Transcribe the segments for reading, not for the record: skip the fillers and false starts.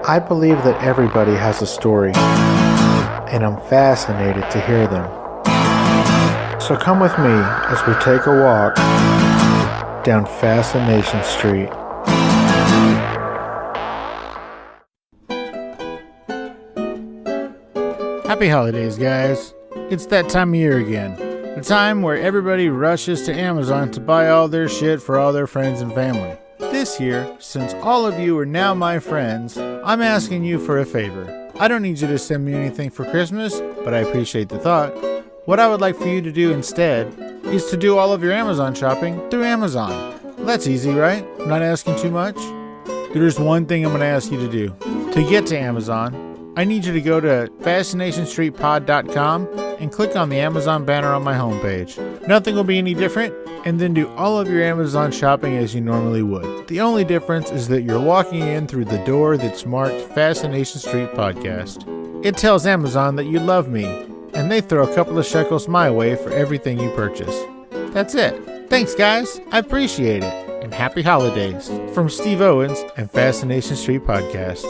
I believe that everybody has a story, and I'm fascinated to hear them. So come with me as we take a walk down Assassination Street. Happy holidays, guys. It's that time of year again. The time where everybody rushes to Amazon to buy all their shit for all their friends and family. This year, since all of you are now my friends, I'm asking you for a favor. I don't need you to send me anything for Christmas, but I appreciate the thought. What I would like for you to do instead is to do all of your Amazon shopping through Amazon. Well, that's easy, right? I'm not asking too much. There's one thing I'm going to ask you to do. To get to Amazon, I need you to go to FascinationStreetPod.com and click on the Amazon banner on my homepage. Nothing will be any different, and then do all of your Amazon shopping as you normally would. The only difference is that you're walking in through the door that's marked Fascination Street Podcast. It tells Amazon that you love me, and they throw a couple of shekels my way for everything you purchase. That's it. Thanks, guys. I appreciate it. And happy holidays from Steve Owens and Fascination Street Podcast.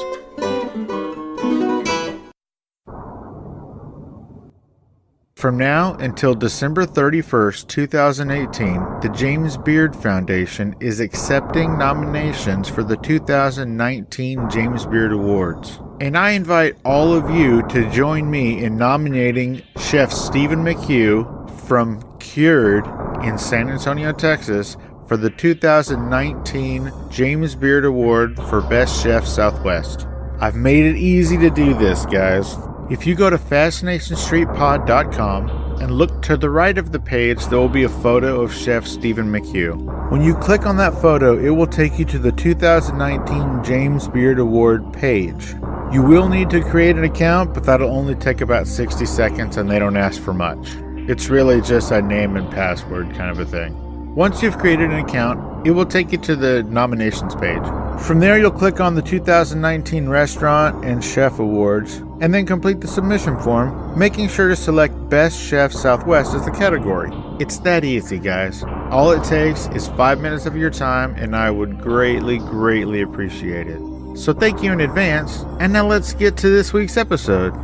From now until December 31st, 2018, the James Beard Foundation is accepting nominations for the 2019 James Beard Awards. And I invite all of you to join me in nominating Chef Stephen McHugh from Cured in San Antonio, Texas, for the 2019 James Beard Award for Best Chef Southwest. I've made it easy to do this, guys. If you go to FascinationStreetPod.com and look to the right of the page, there will be a photo of Chef Stephen McHugh. When you click on that photo, it will take you to the 2019 James Beard Award page. You will need to create an account, but that'll only take about 60 seconds and they don't ask for much. It's really just a name and password kind of a thing. Once you've created an account, it will take you to the nominations page. From there, you'll click on the 2019 Restaurant and Chef Awards, and then complete the submission form, making sure to select Best Chef Southwest as the category. It's that easy, guys. All it takes is 5 minutes of your time, and I would greatly, greatly appreciate it. So thank you in advance, and now let's get to this week's episode.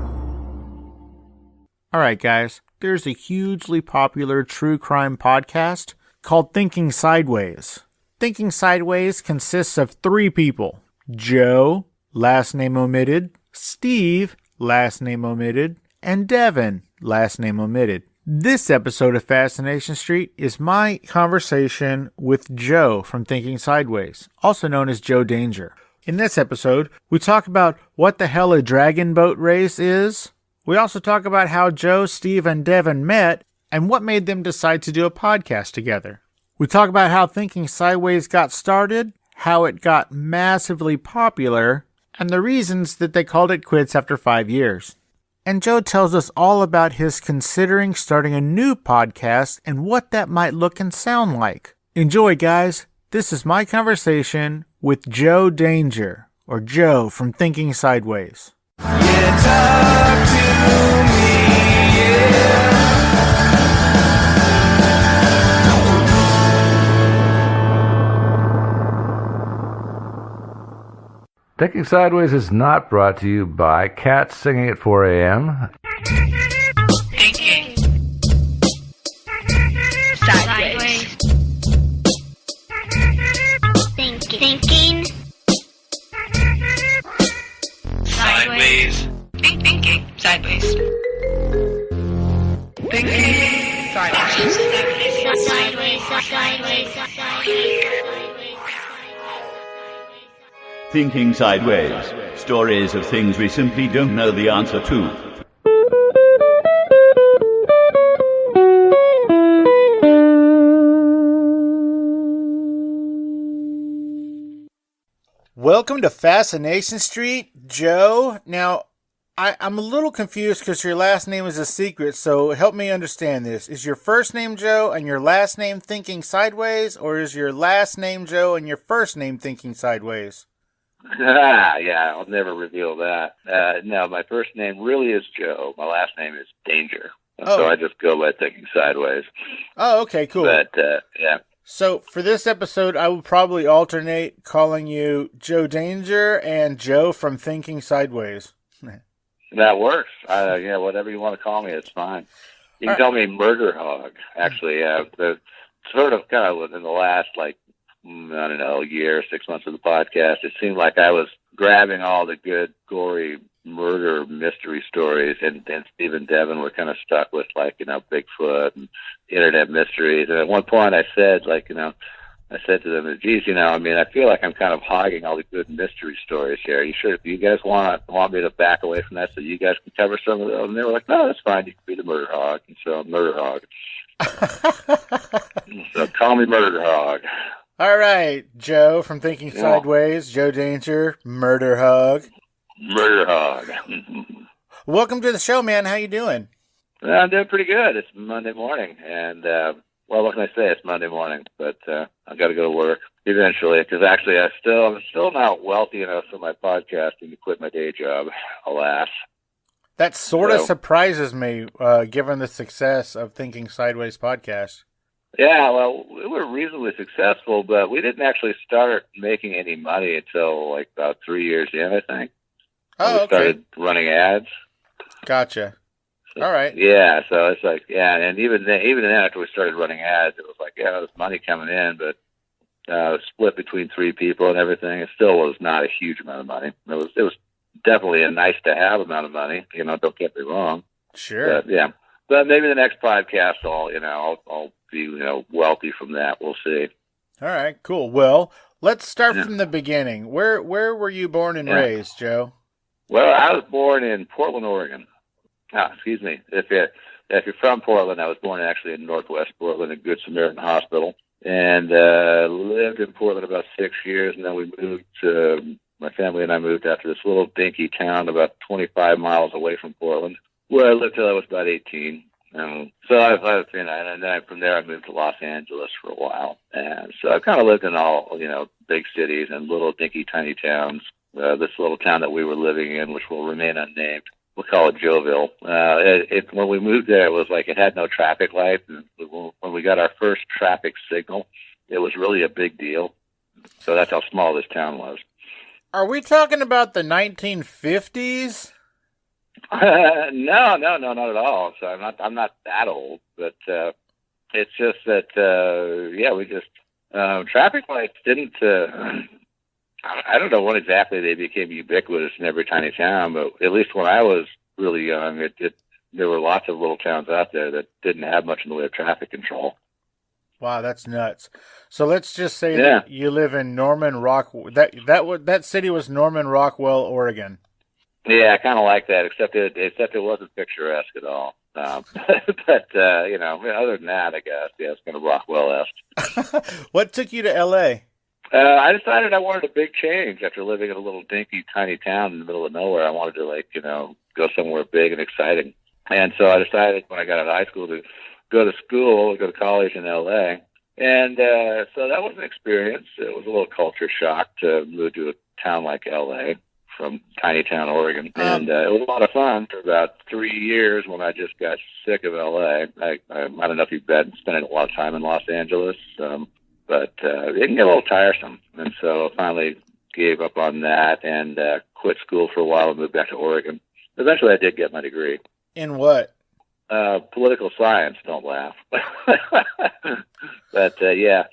Alright, guys, there's a hugely popular true crime podcast called Thinking Sideways. Thinking Sideways consists of 3 people: Joe, last name omitted, Steve, last name omitted, and Devin, last name omitted. This episode of Fascination Street is my conversation with Joe from Thinking Sideways, also known as Joe Danger. In this episode, we talk about what the hell a dragon boat race is. We also talk about how Joe, Steve, and Devin met and what made them decide to do a podcast together. We talk about how Thinking Sideways got started, how it got massively popular, and the reasons that they called it quits after 5 years. And Joe tells us all about his considering starting a new podcast and what that might look and sound like. Enjoy, guys. This is my conversation with Joe Danger, or Joe from Thinking Sideways. Yeah, talk to me, yeah. Thinking Sideways is not brought to you by cats singing at 4 a.m. Thinking Sideways. Thinking Sideways. Thinking Sideways. Thinking Sideways. Thinking Sideways. Stories of things we simply don't know the answer to. Welcome to Fascination Street, Joe. Now, I'm a little confused because your last name is a secret, so help me understand this. Is your first name Joe and your last name Thinking Sideways, or is your last name Joe and your first name Thinking Sideways? Yeah, I'll never reveal that. No, my first name really is Joe. My last name is Danger. So I just go by Thinking Sideways. Oh, okay, cool. But, yeah. So for this episode, I will probably alternate calling you Joe Danger and Joe from Thinking Sideways. That works. Yeah, whatever you want to call me, it's fine. You can call me Murder Hog, actually. The sort of kind of within the last, year, 6 months of the podcast, it seemed like I was grabbing all the good, gory murder mystery stories, and Steve and Devin were kind of stuck with, Bigfoot and internet mysteries. And at one point I said, I said to them, geez, I feel like I'm kind of hogging all the good mystery stories here. Are you sure? Do you guys want me to back away from that so you guys can cover some of those? And they were like, no, that's fine. You can be the Murder Hog. And so I'm Murder Hog. So call me Murder Hog. All right, Joe from Thinking Sideways, Joe Danger, Murder Hog. Murder Hog. Welcome to the show, man. How you doing? Well, I'm doing pretty good. It's Monday morning, and what can I say? It's Monday morning, but I got to go to work eventually because actually I'm still not wealthy enough for my podcasting to quit my day job. Alas, that sort of surprises me, given the success of Thinking Sideways podcast. Yeah, well, we were reasonably successful, but we didn't actually start making any money until about 3 years in, I think. Oh, we started running ads. Gotcha. All right. Yeah, so it's and even then after we started running ads, it was there's money coming in, but it was split between 3 people and everything. It still was not a huge amount of money. It was definitely a nice to have amount of money. Don't get me wrong. Sure. But maybe the next podcast I'll be wealthy from that. We'll see. All right, cool. Well, let's start from the beginning. Where were you born and raised, Joe? Well, I was born in Portland, Oregon. Excuse me. If you're from Portland, I was born actually in Northwest Portland at Good Samaritan Hospital, and lived in Portland about 6 years, and then we moved. My family and I moved out to this little dinky town about 25 miles away from Portland, where I lived till I was about 18. So I've and then from there I moved to Los Angeles for a while, and so I've kind of lived in all big cities and little dinky tiny towns. This little town that we were living in, which will remain unnamed, we'll call it Joeville. When we moved there, it was it had no traffic lights. And when we got our first traffic signal, it was really a big deal. So that's how small this town was. Are we talking about the 1950s? No, not at all. So I'm not that old, but it's just that we just traffic lights didn't. I don't know when exactly they became ubiquitous in every tiny town, but at least when I was really young, there were lots of little towns out there that didn't have much in the way of traffic control. Wow, that's nuts. So let's just say that you live in Norman Rockwell. That city was Norman Rockwell, Oregon. Yeah, I kind of like that, except it wasn't picturesque at all. But other than that, I guess it's kind of Rockwell-esque. What took you to L.A.? I decided I wanted a big change after living in a little dinky, tiny town in the middle of nowhere. I wanted to, go somewhere big and exciting. And so I decided when I got out of high school to go to college in L.A. And so that was an experience. It was a little culture shock to move to a town like L.A. from tiny town Oregon. And it was a lot of fun for about 3 years when I just got sick of L.A. I don't know if you've been spending a lot of time in Los Angeles, but it can get a little tiresome. And so I finally gave up on that and quit school for a while and moved back to Oregon. Eventually I did get my degree. In what? Political science, don't laugh. But I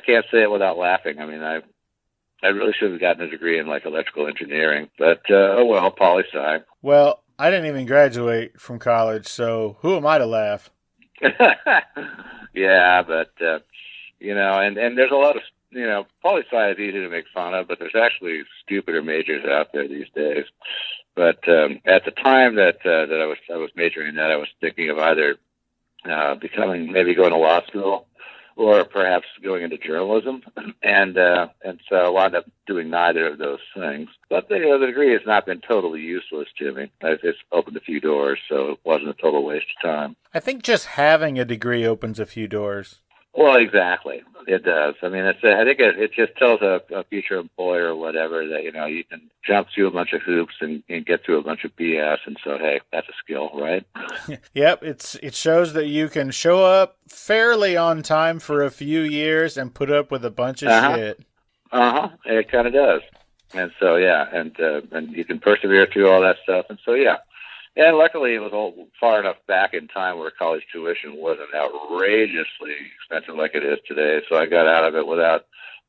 can't say it without laughing. I mean, I really should have gotten a degree in electrical engineering, but poli-sci. Well, I didn't even graduate from college, so who am I to laugh? Yeah, but and there's a lot of poli-sci is easy to make fun of, but there's actually stupider majors out there these days. But at the time that I was majoring in that, I was thinking of either maybe going to law school, or perhaps going into journalism, and so I wound up doing neither of those things. But the degree has not been totally useless to me. It's opened a few doors, so it wasn't a total waste of time. I think just having a degree opens a few doors. Well, exactly. It does. I mean, I think it just tells a future employer or whatever that, you can jump through a bunch of hoops and get through a bunch of BS. And so, hey, that's a skill, right? Yep. It shows that you can show up fairly on time for a few years and put up with a bunch of shit. It kind of does. And so, yeah, and you can persevere through all that stuff. And so, yeah. And luckily, it was all far enough back in time where college tuition wasn't outrageously expensive like it is today. So I got out of it without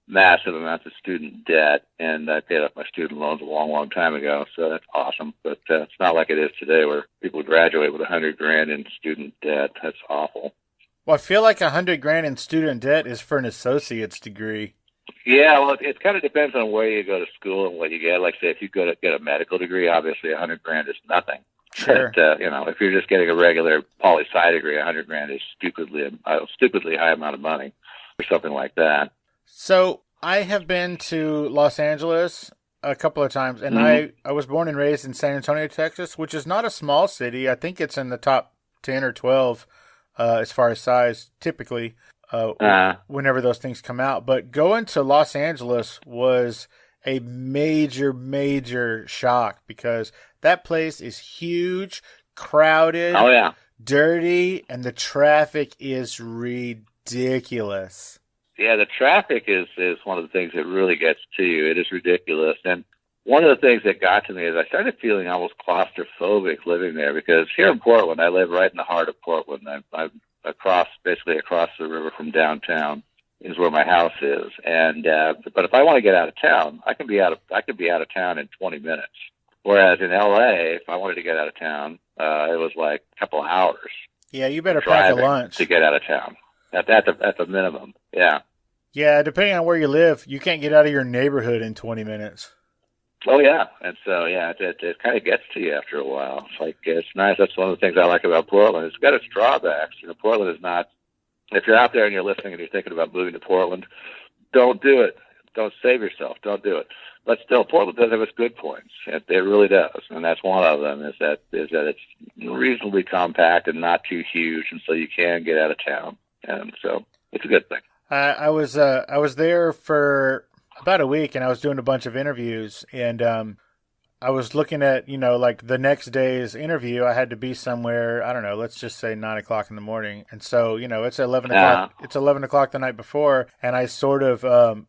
massive amounts of student debt, and I paid off my student loans a long, long time ago. So that's awesome. But it's not like it is today, where people graduate with $100,000 in student debt. That's awful. Well, I feel like $100,000 in student debt is for an associate's degree. Yeah, well, it kind of depends on where you go to school and what you get. Like, say, if you go to get a medical degree, obviously $100,000 is nothing. Sure. But, if you're just getting a regular poli-sci degree, $100,000 is stupidly high amount of money or something like that. So I have been to Los Angeles a couple of times, and I was born and raised in San Antonio, Texas, which is not a small city. I think it's in the top 10 or 12 as far as size, typically, whenever those things come out. But going to Los Angeles was a major, major shock because that place is huge, crowded, dirty, and the traffic is ridiculous. Yeah, the traffic is one of the things that really gets to you. It is ridiculous. And one of the things that got to me is I started feeling almost claustrophobic living there because here in Portland, I live right in the heart of Portland. I'm basically across the river from downtown is where my house is. And but if I want to get out of town, I can be out of town in 20 minutes. Whereas in LA, if I wanted to get out of town, it was like a couple of hours. Yeah, you better pack a lunch to get out of town. At the minimum. Yeah. Yeah, depending on where you live, you can't get out of your neighborhood in 20 minutes. Oh yeah, and so yeah, it kind of gets to you after a while. It's like it's nice. That's one of the things I like about Portland. It's got its drawbacks. Portland is not. If you're out there and you're listening and you're thinking about moving to Portland, don't do it. Don't save yourself. Don't do it. But still, Portland does have its good points. It really does, and that's one of them. Is that it's reasonably compact and not too huge, and so you can get out of town, and so it's a good thing. I was there for about a week, and I was doing a bunch of interviews, and I was looking at, like the next day's interview, I had to be somewhere, I don't know, let's just say 9 o'clock in the morning. And so, it's 11 o'clock, it's 11 o'clock the night before. And I sort of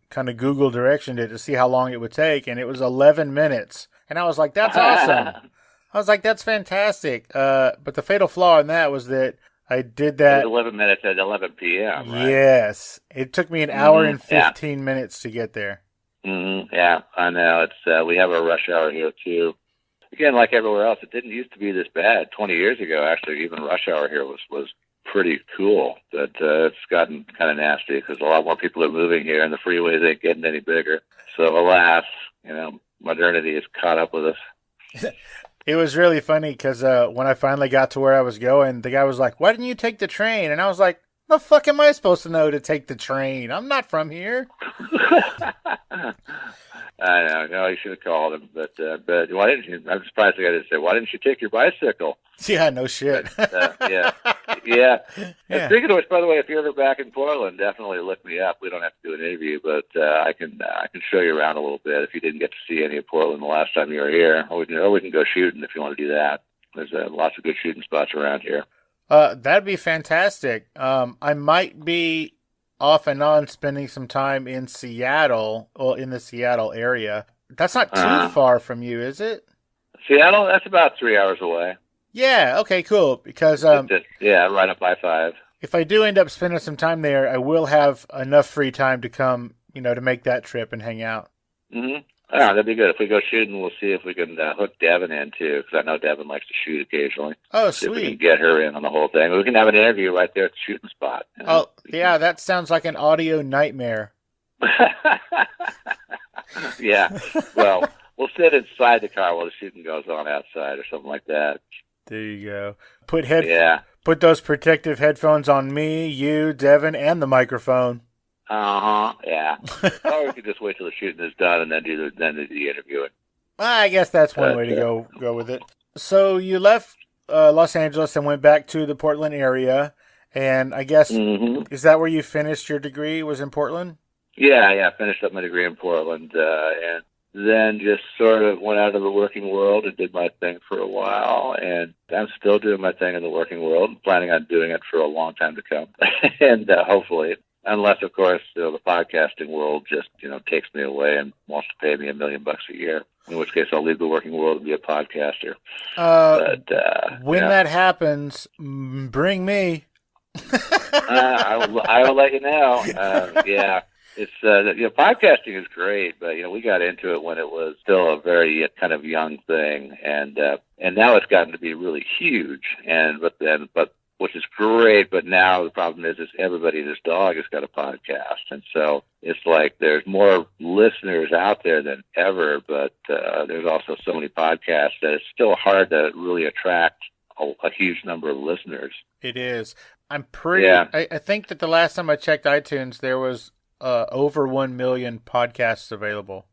kind of Google directioned it to see how long it would take. And it was 11 minutes. And I was like, that's awesome. I was like, that's fantastic. But the fatal flaw in that was that I did that. It was 11 minutes at 11 p.m., right? Yes. It took me an hour and 15 minutes to get there. Yeah, I know. It's we have a rush hour here too. Again, like everywhere else, it didn't used to be this bad. 20 years ago, actually, even rush hour here was pretty cool. But it's gotten kind of nasty because a lot more people are moving here, and the freeways ain't getting any bigger. So, alas, modernity has caught up with us. It was really funny because when I finally got to where I was going, the guy was like, "Why didn't you take the train?" And I was like, the fuck am I supposed to know to take the train? I'm not from here. I know. No, you should have called him. But why didn't you? I'm surprised the guy didn't say, why didn't you take your bicycle? Yeah, no shit. Yeah. And speaking of which, by the way, if you're ever back in Portland, definitely look me up. We don't have to do an interview, but I can show you around a little bit if you didn't get to see any of Portland the last time you were here. Or we can go shooting if you want to do that. There's lots of good shooting spots around here. That'd be fantastic. I might be off and on spending some time in Seattle, or in the Seattle area. That's not too far from you, is it? Seattle? That's about 3 hours away. Yeah, okay, cool. Because right up I-5. If I do end up spending some time there, I will have enough free time to come, to make that trip and hang out. Mm-hmm. Oh, that'd be good. If we go shooting, we'll see if we can hook Devin in, too, because I know Devin likes to shoot occasionally. Oh, see sweet. If we can get her in on the whole thing. We can have an interview right there at the shooting spot. Oh, yeah, that sounds like an audio nightmare. Yeah. Well, we'll sit inside the car while the shooting goes on outside or something like that. There you go. Put those protective headphones on me, you, Devin, and the microphone. Yeah. Or we could just wait till the shooting is done and then do the interviewing. I guess that's one way to go with it. So you left Los Angeles and went back to the Portland area, And I guess, Mm-hmm. is that where you finished your degree, was in Portland? Yeah, I finished up my degree in Portland, and then just sort of went out of the working world and did my thing for a while, and I'm still doing my thing in the working world, planning on doing it for a long time to come, and hopefully, unless, of course, the podcasting world just, takes me away and wants to pay me $1 million a year, in which case I'll leave the working world and be a podcaster. When that happens, bring me. I will let you know. Yeah. It's podcasting is great, but we got into it when it was still a very kind of young thing, and now it's gotten to be really huge. But which is great. But now the problem is everybody and his dog has got a podcast, and so it's like there's more listeners out there than ever. But there's also so many podcasts that it's still hard to really attract a huge number of listeners. It is. I'm pretty. Yeah. I think that the last time I checked iTunes, there was over 1 million podcasts available.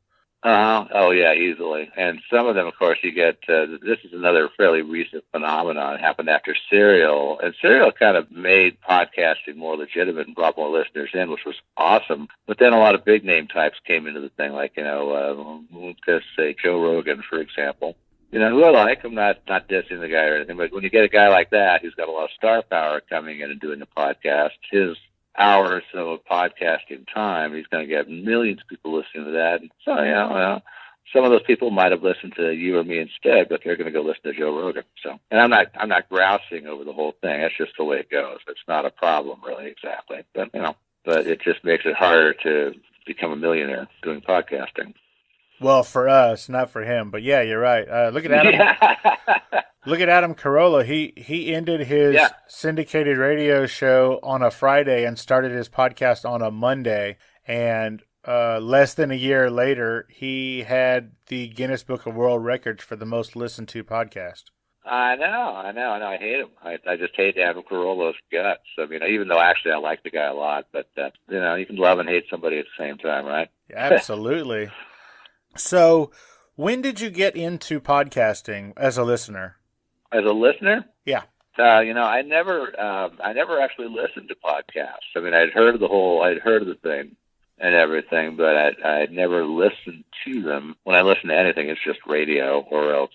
Oh, yeah, easily. And some of them, of course, you get, this is another fairly recent phenomenon. It happened after Serial. And Serial kind of made podcasting more legitimate and brought more listeners in, which was awesome. But then a lot of big name types came into the thing, like, let's say Joe Rogan, for example. Who I like. I'm not dissing the guy or anything, but when you get a guy like that who's got a lot of star power coming in and doing a podcast, his hour or so of podcasting time, he's going to get millions of people listening to that. And so, some of those people might have listened to you or me instead, but they're going to go listen to Joe Rogan. So, and I'm not grousing over the whole thing. That's just the way it goes. It's not a problem, really, exactly. But but it just makes it harder to become a millionaire doing podcasting. Well, for us, not for him. But yeah, you're right. Look at Adam. Look at Adam Carolla. He ended his syndicated radio show on a Friday and started his podcast on a Monday. And less than a year later, he had the Guinness Book of World Records for the most listened to podcast. I know. I hate him. I just hate Adam Carolla's guts. I mean, even though actually I like the guy a lot, but you can love and hate somebody at the same time, right? Absolutely. So, when did you get into podcasting as a listener? As a listener? Yeah. I never actually listened to podcasts. I mean, I'd heard of the thing and everything, but I'd never listened to them. When I listen to anything, it's just radio or else,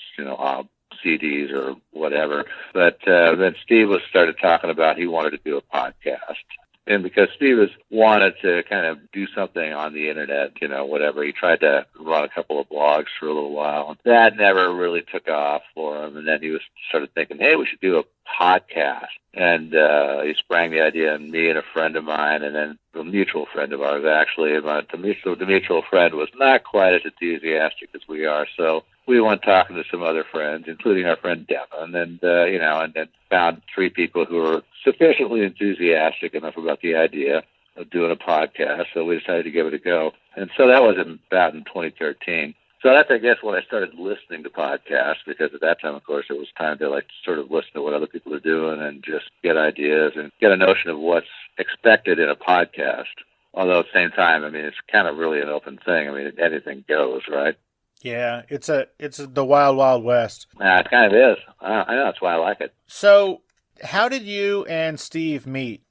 CDs or whatever. But then Steve started talking about he wanted to do a podcast. And because Steve wanted to kind of do something on the internet, whatever, he tried to run a couple of blogs for a little while. That never really took off for him. And then he started thinking, hey, we should do a podcast. And he sprang the idea on me and a friend of mine, and then a mutual friend of ours, actually. The mutual friend was not quite as enthusiastic as we are, so we went talking to some other friends, including our friend Devin, and then found 3 people who were sufficiently enthusiastic enough about the idea of doing a podcast, so we decided to give it a go. And so that was about in 2013. So that's, I guess, when I started listening to podcasts, because at that time, of course, it was time to sort of listen to what other people are doing and just get ideas and get a notion of what's expected in a podcast. Although at the same time, I mean, it's kind of really an open thing. I mean, anything goes, right? Yeah, it's the wild, wild west. It kind of is. I know, that's why I like it. So, how did you and Steve meet?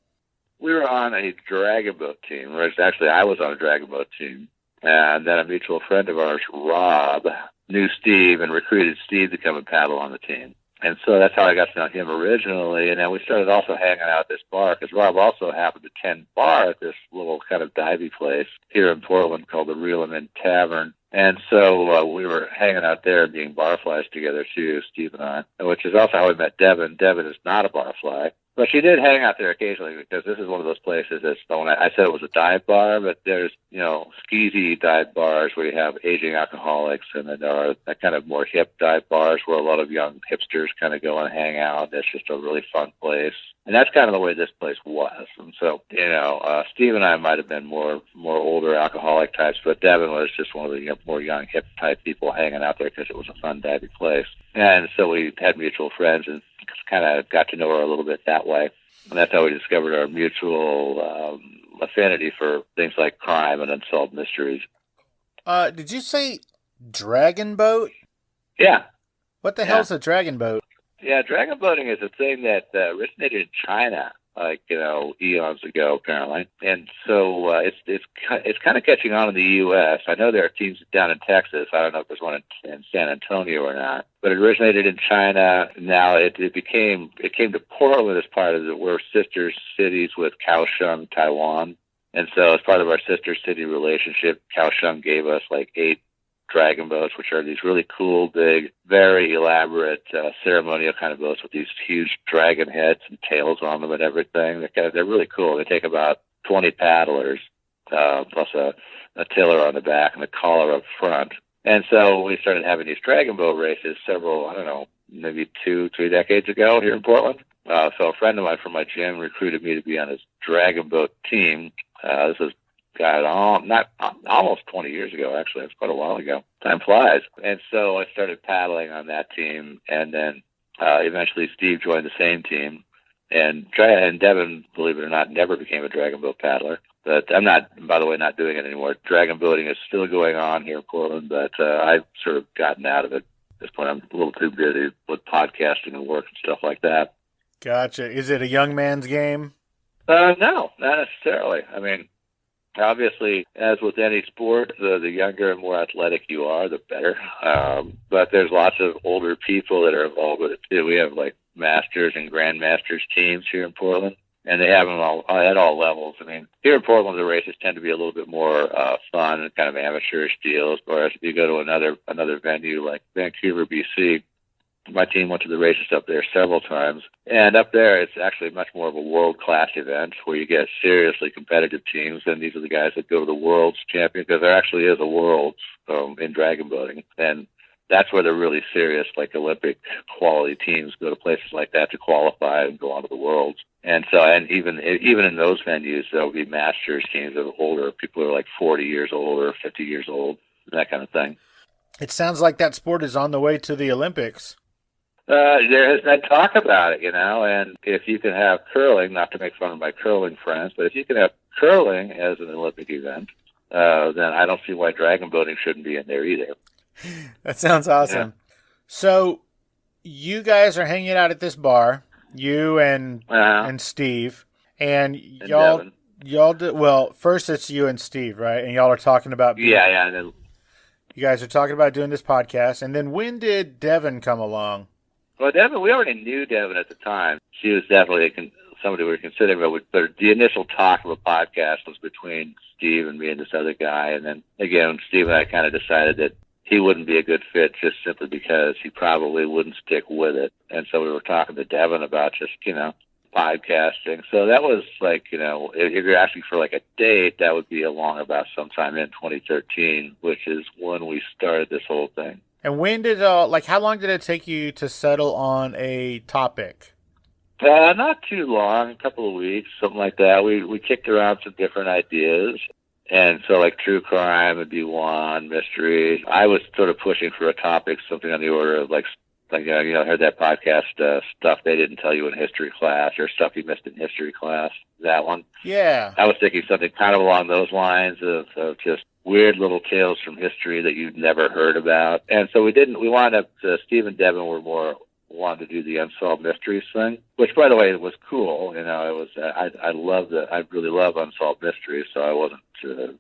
We were on a dragon boat team. Actually, I was on a dragon boat team. And then a mutual friend of ours, Rob, knew Steve and recruited Steve to come and paddle on the team. And so that's how I got to know him originally. And then we started also hanging out at this bar, because Rob also happened to tend bar at this little kind of divey place here in Portland called the Reel 'em In Tavern. And so we were hanging out there and being barflies together too, Steve and I, which is also how we met Devin. Devin is not a barfly. But she did hang out there occasionally, because this is one of those places that's, I said it was a dive bar, but there's, skeezy dive bars where you have aging alcoholics, and then there are that kind of more hip dive bars where a lot of young hipsters kind of go and hang out. It's just a really fun place. And that's kind of the way this place was. And so, Steve and I might have been more older alcoholic types, but Devin was just one of the more young hip type people hanging out there because it was a fun divey place. And so we had mutual friends and kind of got to know her a little bit that way. And that's how we discovered our mutual affinity for things like crime and unsolved mysteries. Did you say dragon boat? Yeah. What the hell's a dragon boat? Yeah, dragon boating is a thing that originated in China. like, eons ago, apparently. And so it's kind of catching on in the U.S. I know there are teams down in Texas. I don't know if there's one in San Antonio or not. But it originated in China. Now it came to Portland as part of we're sister cities with Kaohsiung, Taiwan. And so as part of our sister city relationship, Kaohsiung gave us like 8 dragon boats, which are these really cool, big, very elaborate ceremonial kind of boats with these huge dragon heads and tails on them and everything. They're really cool. They take about 20 paddlers, plus a tiller on the back and a collar up front. And so we started having these dragon boat races several, I don't know, maybe 2-3 decades ago here in Portland. So a friend of mine from my gym recruited me to be on his dragon boat team. This was almost 20 years ago, actually. It's quite a while ago. Time flies. And so I started paddling on that team, and then eventually Steve joined the same team. And Devin, believe it or not, never became a dragon boat paddler. But I'm not, by the way, not doing it anymore. Dragon boating is still going on here in Portland, but I've sort of gotten out of it. At this point, I'm a little too busy with podcasting and work and stuff like that. Gotcha. Is it a young man's game? No, not necessarily. I mean, obviously, as with any sport, the younger and more athletic you are, the better. But there's lots of older people that are involved with it, too. We have, like, masters and grandmasters teams here in Portland, and they have them all at all levels. I mean, here in Portland, the races tend to be a little bit more fun and kind of amateurish deals, whereas if you go to another venue like Vancouver, BC, my team went to the races up there several times. And up there, it's actually much more of a world-class event where you get seriously competitive teams. And these are the guys that go to the World's Champion, because there actually is a World's in dragon boating. And that's where the really serious, like, Olympic quality teams go to places like that to qualify and go on to the Worlds. And so, and even in those venues, there'll be masters teams of older people who are like 40 years old or 50 years old, that kind of thing. It sounds like that sport is on the way to the Olympics. There has been talk about it, and if you can have curling, not to make fun of my curling friends, but if you can have curling as an Olympic event, then I don't see why dragon boating shouldn't be in there either. That sounds awesome. Yeah. So you guys are hanging out at this bar, you and Steve, and y'all do, well, first it's you and Steve, right? And y'all are talking about yeah. And then, you guys are talking about doing this podcast, and then when did Devin come along? Well, Devin, we already knew Devin at the time. She was definitely somebody we were considering, but the initial talk of a podcast was between Steve and me and this other guy. And then, again, Steve and I kind of decided that he wouldn't be a good fit just simply because he probably wouldn't stick with it. And so we were talking to Devin about just, podcasting. So that was like, if you're asking for like a date, that would be along about sometime in 2013, which is when we started this whole thing. And when did, how long did it take you to settle on a topic? Not too long, a couple of weeks, something like that. We kicked around some different ideas. And so, like, true crime would be one, mystery. I was sort of pushing for a topic, something on the order of, I heard that podcast, stuff they didn't tell you in history class, or stuff you missed in history class, that one. Yeah. I was thinking something kind of along those lines of just weird little tales from history that you'd never heard about. And so we wound up, Steve and Devin were more wanted to do the Unsolved Mysteries thing, which, by the way, was cool. It was, I really love Unsolved Mysteries, so I wasn't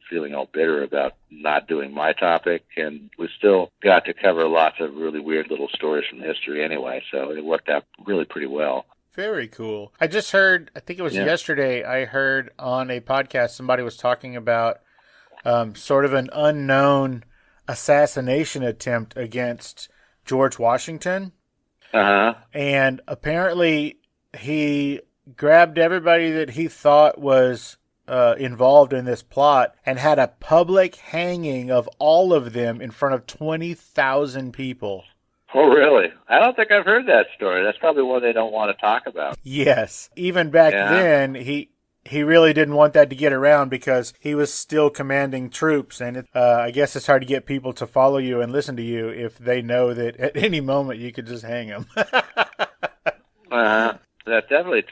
feeling all bitter about not doing my topic. And we still got to cover lots of really weird little stories from history anyway, so it worked out really pretty well. Very cool. I just heard, I think it was yesterday, I heard on a podcast somebody was talking about sort of an unknown assassination attempt against George Washington. Uh-huh. And apparently he grabbed everybody that he thought was involved in this plot and had a public hanging of all of them in front of 20,000 people. Oh, really? I don't think I've heard that story. That's probably one they don't want to talk about. Yes. Even back then, he really didn't want that to get around because he was still commanding troops. And I guess it's hard to get people to follow you and listen to you if they know that at any moment you could just hang them. That definitely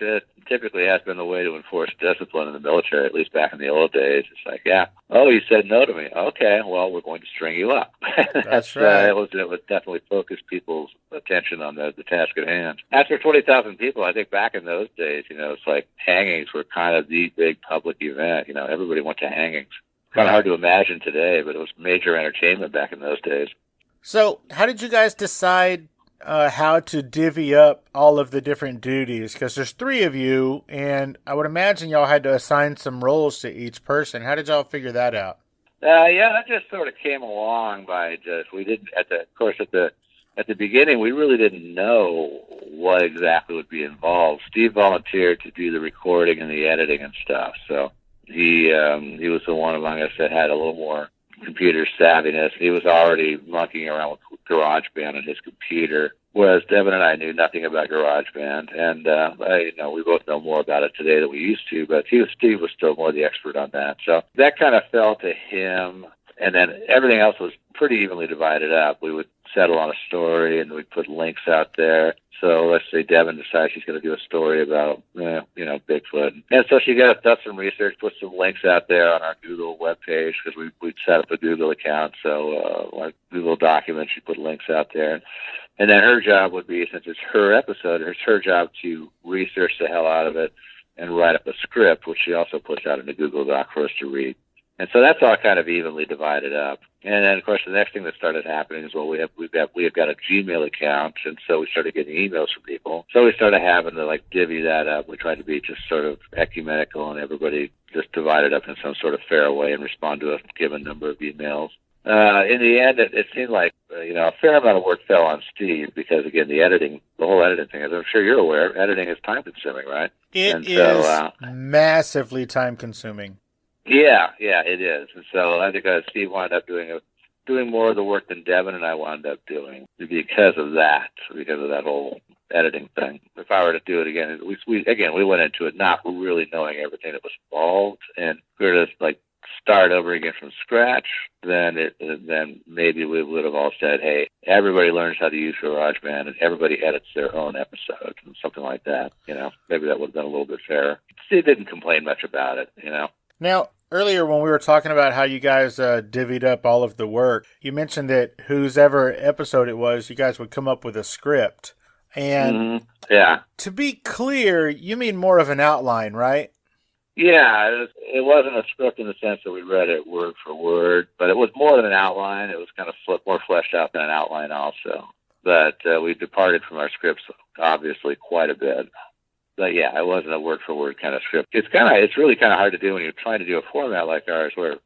typically has been the way to enforce discipline in the military, at least back in the old days. It's like, yeah, oh, you said no to me. Okay, well, we're going to string you up. That's right. It would definitely focus people's attention on the task at hand. As for 20,000 people, I think back in those days, it's like hangings were kind of the big public event. Everybody went to hangings. Kind of hard to imagine today, but it was major entertainment back in those days. So how did you guys decide how to divvy up all of the different duties? Because there's 3 of you, and I would imagine y'all had to assign some roles to each person. How did y'all figure that out? Yeah, that just sort of came along by we didn't, at the beginning, we really didn't know what exactly would be involved. Steve volunteered to do the recording and the editing and stuff, so he was the one among us that had a little more computer savviness. He was already monkeying around with GarageBand on his computer, whereas Devin and I knew nothing about GarageBand, and we both know more about it today than we used to, but Steve was still more the expert on that. So that kind of fell to him, and then everything else was pretty evenly divided up. We would settle on a story, and we'd put links out there. So let's say Devin decides she's going to do a story about, Bigfoot. And so she does some research, put some links out there on our Google webpage, because we'd set up a Google account. So like Google Documents, she put links out there. And then her job would be, since it's her episode, it's her job to research the hell out of it and write up a script, which she also puts out in a Google Doc for us to read. And so that's all kind of evenly divided up. And then, of course, the next thing that started happening is, well, we have got a Gmail account, and so we started getting emails from people. So we started having to divvy that up. We tried to be just sort of ecumenical, and everybody just divided up in some sort of fair way and respond to a given number of emails. In the end, it seemed like a fair amount of work fell on Steve, because again, the whole editing thing, as I'm sure you're aware, editing is time consuming, right? It is massively time consuming. Yeah, it is. And so I think Steve wound up doing more of the work than Devin and I wound up doing because of that whole editing thing. If I were to do it again, we went into it not really knowing everything that was involved, and if we were to start over again from scratch, then maybe we would have all said, hey, everybody learns how to use GarageBand and everybody edits their own episode, and something like that. Maybe that would have been a little bit fairer. Steve didn't complain much about it. Now, earlier when we were talking about how you guys divvied up all of the work, you mentioned that whosever episode it was, you guys would come up with a script. And to be clear, you mean more of an outline, right? Yeah, it wasn't a script in the sense that we read it word for word, but it was more than an outline. It was kind of more fleshed out than an outline also. But we departed from our scripts, obviously, quite a bit. But yeah, it wasn't a word for word kind of script. It's really kind of hard to do when you're trying to do a format like ours, where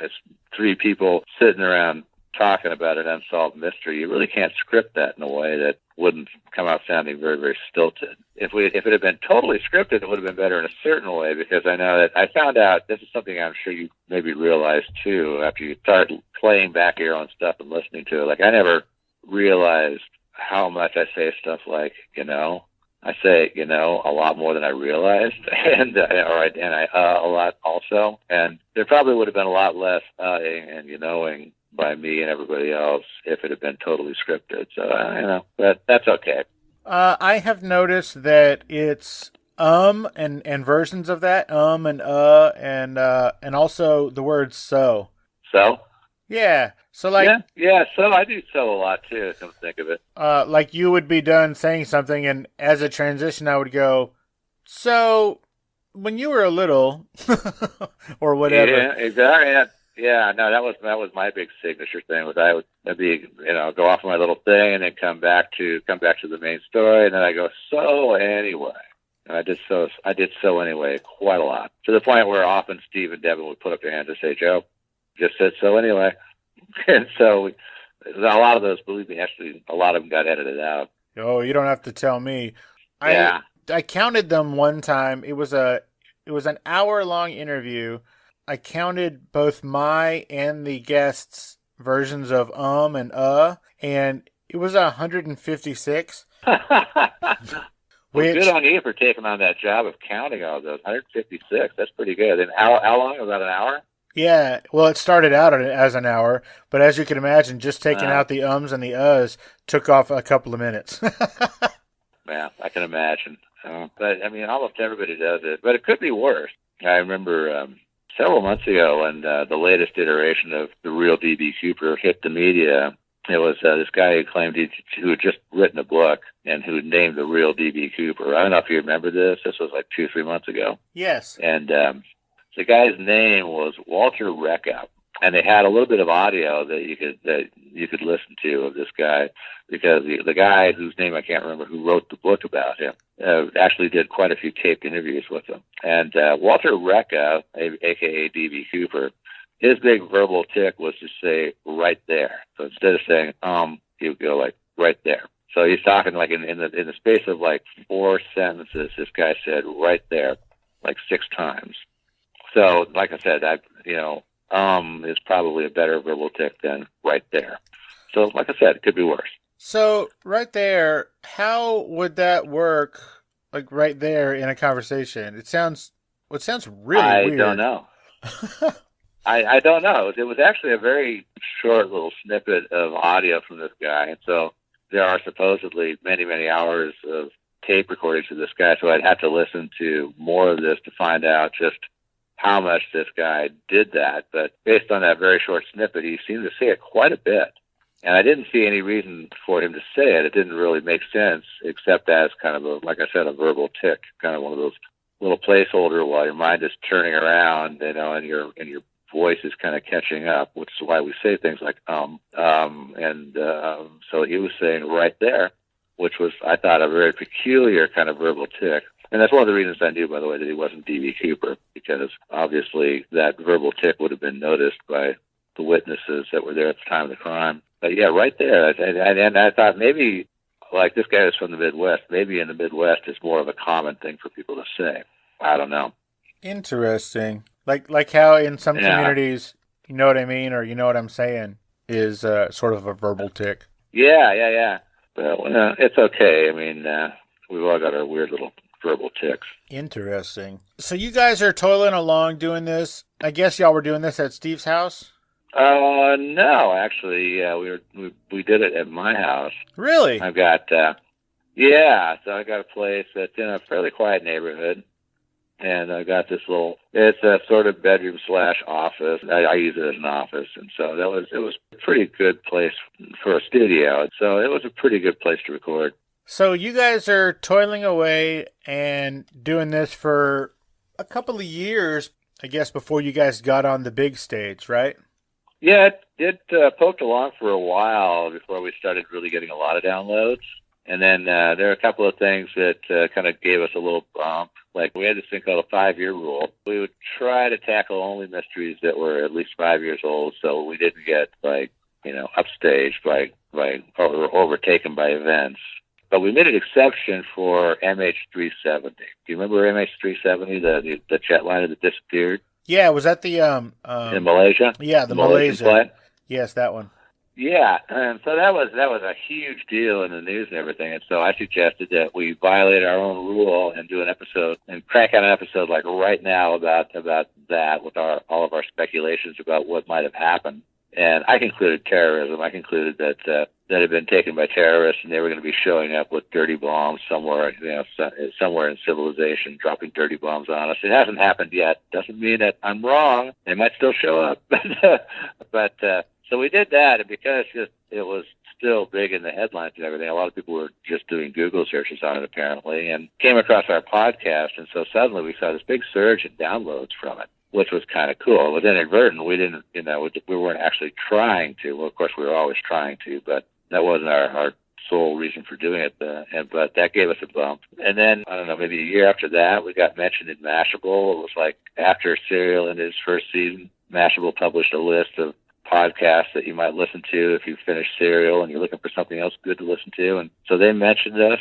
it's 3 people sitting around talking about an unsolved mystery. You really can't script that in a way that wouldn't come out sounding very, very stilted. If it had been totally scripted, it would have been better in a certain way, because I know that I found out, this is something I'm sure you maybe realized too, after you start playing back your own stuff and listening to it. I never realized how much I say stuff like, I say, a lot more than I realized, and I a lot also. And there probably would have been a lot less and knowing by me and everybody else if it had been totally scripted. So, but that's okay. I have noticed that it's and versions of that, and also the word so. So? Yeah. So so I do so a lot too, come to think of it. You would be done saying something, and as a transition I would go, so when you were a little or whatever. Yeah, exactly. Yeah, no, that was my big signature thing. I'd be go off on my little thing and then come back to the main story, and then I go, so anyway. And I did so anyway quite a lot, to the point where often Steve and Devin would put up their hands and say, Joe, just said so anyway. And so a lot of those, believe me, actually a lot of them got edited out. Oh, you don't have to tell me. Yeah. I counted them one time. It was an hour-long interview. I counted both my and the guests' versions of and it was 156. Good on you for taking on that job of counting all those. 156, that's pretty good. And how long? About an hour? Yeah, well, it started out as an hour, but as you can imagine, just taking out the ums and the took off a couple of minutes. Yeah, I can imagine. But, I mean, almost everybody does it. But it could be worse. I remember several months ago when the latest iteration of the real D.B. Cooper hit the media. It was this guy who claimed who had just written a book and who named the real D.B. Cooper. I don't know if you remember this. This was like 2-3 months ago. Yes. And the guy's name was Walter Reckup. And they had a little bit of audio that you could listen to of this guy, because the guy whose name I can't remember, who wrote the book about him, actually did quite a few taped interviews with him. And Walter Reckup, a.k.a. D.B. Cooper, his big verbal tick was to say right there. So instead of saying he would go like right there. So he's talking like in the space of like 4 sentences, this guy said right there like 6 times. So like I said, is probably a better verbal tick than right there. So like I said, it could be worse. So right there, how would that work? Like right there in a conversation, it sounds really weird. I don't know. I don't know. It was actually a very short little snippet of audio from this guy, and so there are supposedly many, many hours of tape recordings of this guy. So I'd have to listen to more of this to find out just how much this guy did that. But based on that very short snippet, he seemed to say it quite a bit. And I didn't see any reason for him to say it. It didn't really make sense, except as kind of like I said, a verbal tick, kind of one of those little placeholder while your mind is turning around, and your voice is kind of catching up, which is why we say things like so he was saying right there, which was, I thought, a very peculiar kind of verbal tick. And that's one of the reasons I knew, by the way, that he wasn't D.B. Cooper, because obviously that verbal tick would have been noticed by the witnesses that were there at the time of the crime. But yeah, right there. And I thought maybe, like this guy is from the Midwest, maybe in the Midwest it's more of a common thing for people to say. I don't know. Interesting. Like how in some communities, you know what I mean, or you know what I'm saying, is sort of a verbal tick. Yeah. But it's okay. I mean, we've all got our weird little verbal ticks. Interesting. So you guys are toiling along doing this. I guess y'all were doing this at Steve's house? No, actually, we did it at my house. Really? I've got, so I got a place that's in a fairly quiet neighborhood, and I got this it's a sort of bedroom / office. I use it as an office, and so it was a pretty good place for a studio. So it was a pretty good place to record. So you guys are toiling away and doing this for a couple of years, I guess, before you guys got on the big stage, right? Yeah, it poked along for a while before we started really getting a lot of downloads. And then there are a couple of things that kind of gave us a little bump. Like we had this thing called a 5-year rule. We would try to tackle only mysteries that were at least 5 years old, so we didn't get upstaged or overtaken by events. But we made an exception for MH370. Do you remember MH370, the jetliner that disappeared? Yeah, was that the in Malaysia? Yeah, the Malaysian flight? Yes, that one. Yeah, and so that was a huge deal in the news and everything. And so I suggested that we violate our own rule and do an episode and crank out an episode like right now about that with all of our speculations about what might have happened. And I concluded terrorism. I concluded that that had been taken by terrorists, and they were going to be showing up with dirty bombs somewhere, somewhere in civilization, dropping dirty bombs on us. It hasn't happened yet. Doesn't mean that I'm wrong. They might still show up. But so we did that, and because it was still big in the headlines and everything, a lot of people were just doing Google searches on it apparently, and came across our podcast, and so suddenly we saw this big surge in downloads from it, which was kind of cool. It was inadvertent. We didn't, we weren't actually trying to. Well, of course, we were always trying to, but that wasn't our sole reason for doing it. But that gave us a bump. And then, I don't know, maybe a year after that, we got mentioned in Mashable. It was like after Serial ended its first season, Mashable published a list of podcasts that you might listen to if you finish Serial and you're looking for something else good to listen to. And so they mentioned us,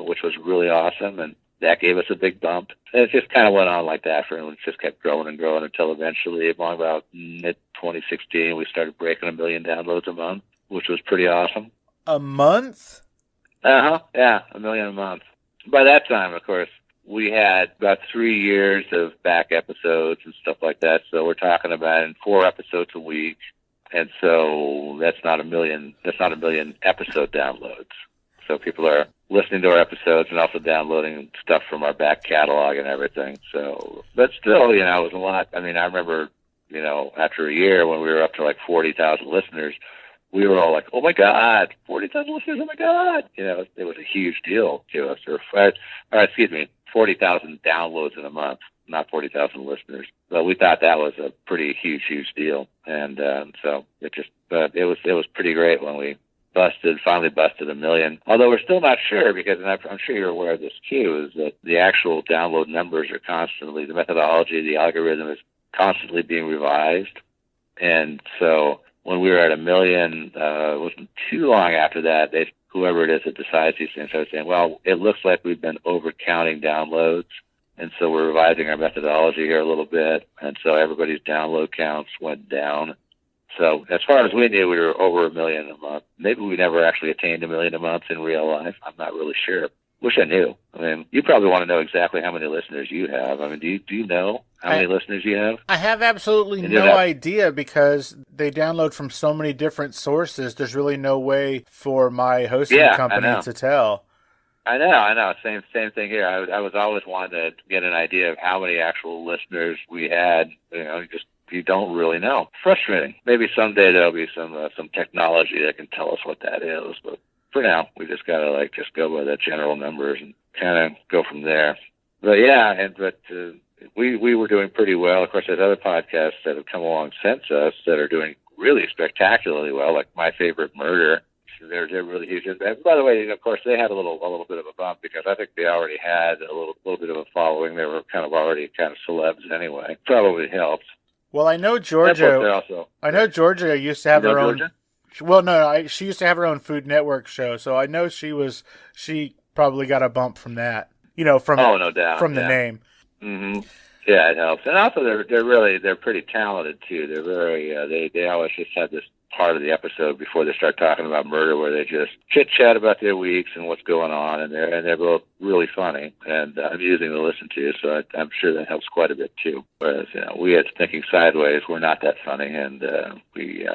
which was really awesome. And that gave us a big bump. And it just kind of went on like that it just kept growing and growing until eventually, along about mid-2016, we started breaking 1 million downloads a month, which was pretty awesome. A month? Yeah, 1 million a month. By that time, of course, we had about 3 years of back episodes and stuff like that. So we're talking about 4 episodes a week. And so that's not a million episode downloads. So people are listening to our episodes and also downloading stuff from our back catalog and everything. So, but still, you know, it was a lot. I mean, I remember, you know, after a year when we were up to like 40,000 listeners, we were all like, oh my God, 40,000 listeners, oh my God. You know, it was a huge deal to us. Or excuse me, 40,000 downloads in a month, not 40,000 listeners. But we thought that was a pretty huge deal. And so it was pretty great when we finally busted 1 million. Although we're still not sure, because, and I'm sure you're aware of this too, is that the actual download numbers are constantly, the methodology, the algorithm is constantly being revised. And so when we were at 1 million, it wasn't too long after that, whoever it is that decides these things started saying, well, it looks like we've been overcounting downloads. And so we're revising our methodology here a little bit. And so everybody's download counts went down. So as far as we knew, we were over 1 million a month. Maybe we never actually attained 1 million a month in real life. I'm not really sure. Wish I knew. I mean, you probably want to know exactly how many listeners you have. I mean, do you know how many listeners you have? I have absolutely no idea, because they download from so many different sources. There's really no way for my hosting company to tell. I know. Same thing here. I was always wanting to get an idea of how many actual listeners we had. You know, you don't really know. Frustrating. Maybe someday there'll be some technology that can tell us what that is. But for now, we just gotta just go by the general numbers and kind of go from there. But yeah, we were doing pretty well. Of course, there's other podcasts that have come along since us that are doing really spectacularly well, like My Favorite Murder. They're really huge. And by the way, of course, they had a little bit of a bump, because I think they already had a little bit of a following. They were already celebs anyway. Probably helped. Well, I know Georgia. I know Georgia used to have her own. Georgia? Well, no, she used to have her own Food Network show, so I know she probably got a bump from that. You know, from no doubt, from the name. Mm-hmm. Yeah, it helps, and also they're pretty talented too. They're very they always just have this part of the episode before they start talking about murder, where they just chit chat about their weeks and what's going on, and they're both really funny and amusing to listen to. So I'm sure that helps quite a bit too. Whereas we at Thinking Sideways, we're not that funny, and we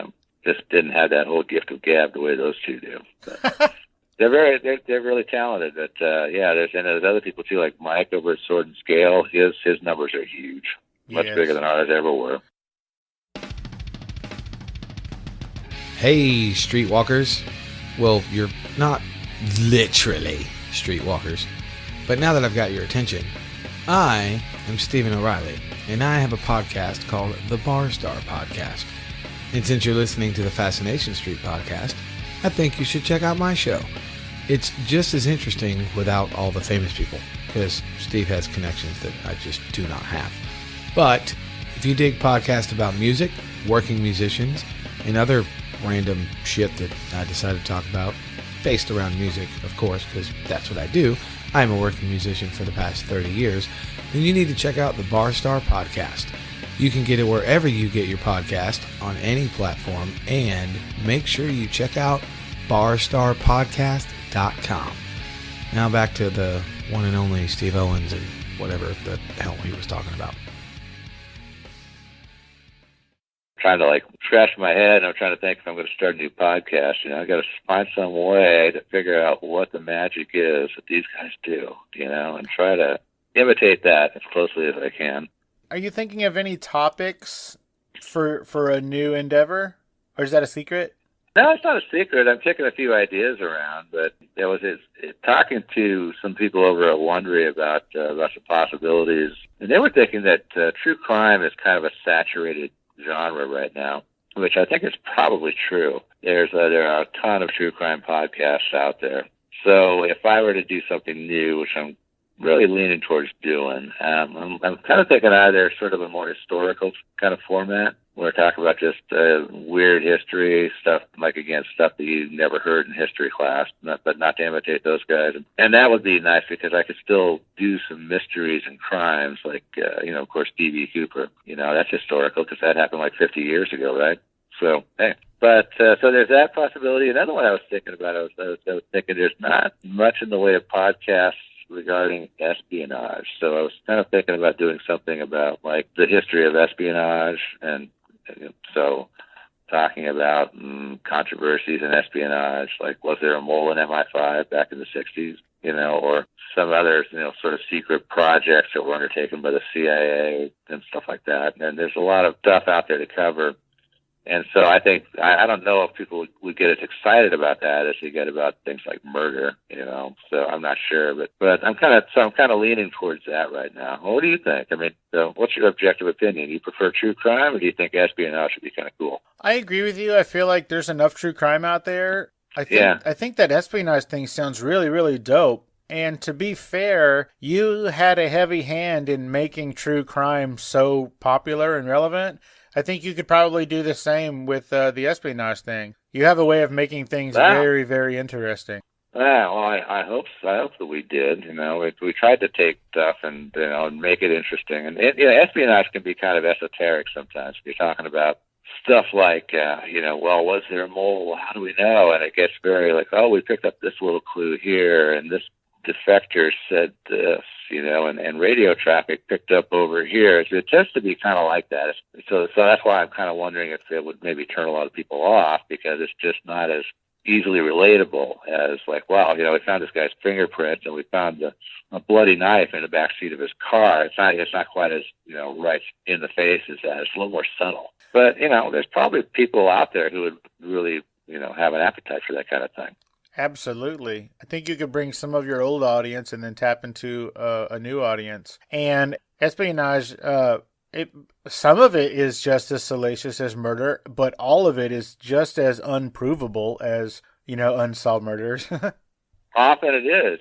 just didn't have that whole gift of gab the way those two do. But they're really talented. But there's other people too, like Mike over at Sword and Scale. His numbers are huge, much bigger than ours ever were. Hey, streetwalkers. Well, you're not literally streetwalkers, but now that I've got your attention, I am Stephen O'Reilly, and I have a podcast called the Bar Star Podcast. And since you're listening to the Fascination Street podcast, I think you should check out my show. It's just as interesting without all the famous people, because Steve has connections that I just do not have. But if you dig podcasts about music, working musicians, and other random shit that I decided to talk about, based around music, of course, because that's what I do. I'm a working musician for the past 30 years, then you need to check out the Bar Star Podcast. You can get it wherever you get your podcast, on any platform, and make sure you check out barstarpodcast.com. Now back to the one and only Steve Owens and whatever the hell he was talking about. Trying to scratch my head, and I'm trying to think if I'm going to start a new podcast. I got to find some way to figure out what the magic is that these guys do, and try to imitate that as closely as I can. Are you thinking of any topics for a new endeavor, or is that a secret? No, it's not a secret. I'm kicking a few ideas around, but there was talking to some people over at Wondery about some possibilities, and they were thinking that true crime is kind of a saturated genre right now, which I think is probably true. There are a ton of true crime podcasts out there. So if I were to do something new, which I'm really leaning towards doing, I'm kind of thinking either sort of a more historical kind of format, where I talk about just weird history stuff, stuff that you never heard in history class, but not to imitate those guys. And that would be nice, because I could still do some mysteries and crimes, of course, D.B. Cooper. That's historical, because that happened 50 years ago, right? So, hey. But, so there's that possibility. Another one I was thinking about, I was thinking there's not much in the way of podcasts regarding espionage. So I was kind of thinking about doing something about the history of espionage, and so talking about controversies in espionage, like was there a mole in MI5 back in the 60s, or some other, sort of secret projects that were undertaken by the CIA and stuff like that. And there's a lot of stuff out there to cover. And so I think, I don't know if people would get as excited about that as they get about things like murder, so I'm not sure, but I'm kind of leaning towards that right now. Well, what do you think? I mean, what's your objective opinion? Do you prefer true crime, or do you think espionage should be kind of cool? I agree with you. I feel like there's enough true crime out there. I think that espionage thing sounds really, really dope. And to be fair, you had a heavy hand in making true crime so popular and relevant. I think you could probably do the same with the espionage thing. You have a way of making things very, very interesting. Yeah, well, I hope that we did. We tried to take stuff and make it interesting. And espionage can be kind of esoteric sometimes. You're talking about stuff like, well, was there a mole? How do we know? And it gets very like, oh, we picked up this little clue here, and this defector said this, and radio traffic picked up over here. So it tends to be kind of like that. So that's why I'm kind of wondering if it would maybe turn a lot of people off, because it's just not as easily relatable as like, wow, we found this guy's fingerprints and we found a bloody knife in the back seat of his car. It's not quite as, right in the face as that. It's a little more subtle. But, there's probably people out there who would really, have an appetite for that kind of thing. Absolutely. I think you could bring some of your old audience and then tap into a new audience. And espionage, some of it is just as salacious as murder, but all of it is just as unprovable as, unsolved murders. Often it is.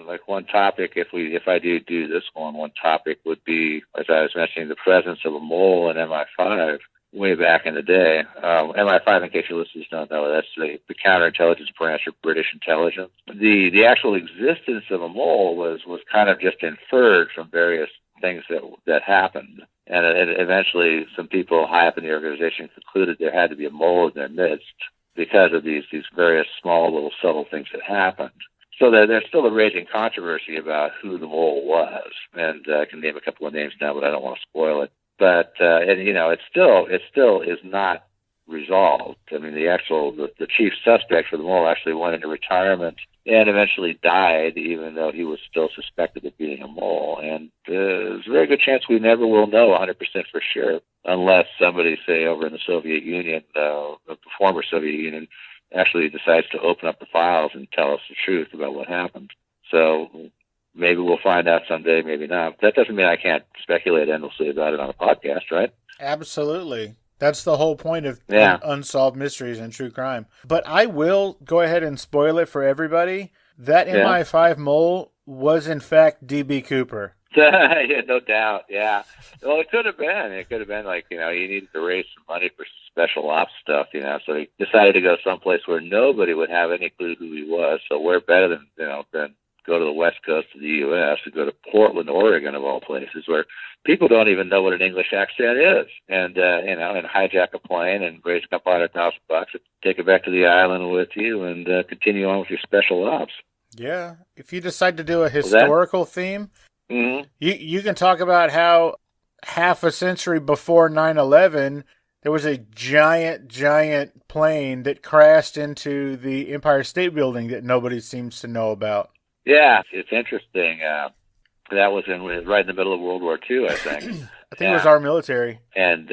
Like one topic, if I do this one topic would be, as I was mentioning, the presence of a mole in MI5. Way back in the day. MI5, in case your listeners don't know, that's the counterintelligence branch of British intelligence. The actual existence of a mole was kind of just inferred from various things that happened. And eventually some people high up in the organization concluded there had to be a mole in their midst because of these various small little subtle things that happened. So there's still a raging controversy about who the mole was. And I can name a couple of names now, but I don't want to spoil it. But it still is not resolved. I mean, the chief suspect for the mole actually went into retirement and eventually died, even though he was still suspected of being a mole. And there's a very good chance we never will know 100% for sure, unless somebody, say, over in the Soviet Union, the former Soviet Union, actually decides to open up the files and tell us the truth about what happened. So maybe we'll find out someday, maybe not. That doesn't mean I can't speculate endlessly about it on a podcast, right? Absolutely. That's the whole point of unsolved mysteries and true crime. But I will go ahead and spoil it for everybody. That MI5 mole was, in fact, D.B. Cooper. Yeah, no doubt, yeah. Well, it could have been. It could have been like, he needed to raise some money for special ops stuff, so he decided to go someplace where nobody would have any clue who he was. So we're better than go to the west coast of the U.S. and go to Portland, Oregon, of all places, where people don't even know what an English accent is, and hijack a plane and raise a couple $100,000 and take it back to the island with you and continue on with your special ops. Yeah. If you decide to do a historical theme, you can talk about how half a century before 9/11, there was a giant plane that crashed into the Empire State Building that nobody seems to know about. Yeah, it's interesting. That was right in the middle of World War II, I think. I think it was our military. And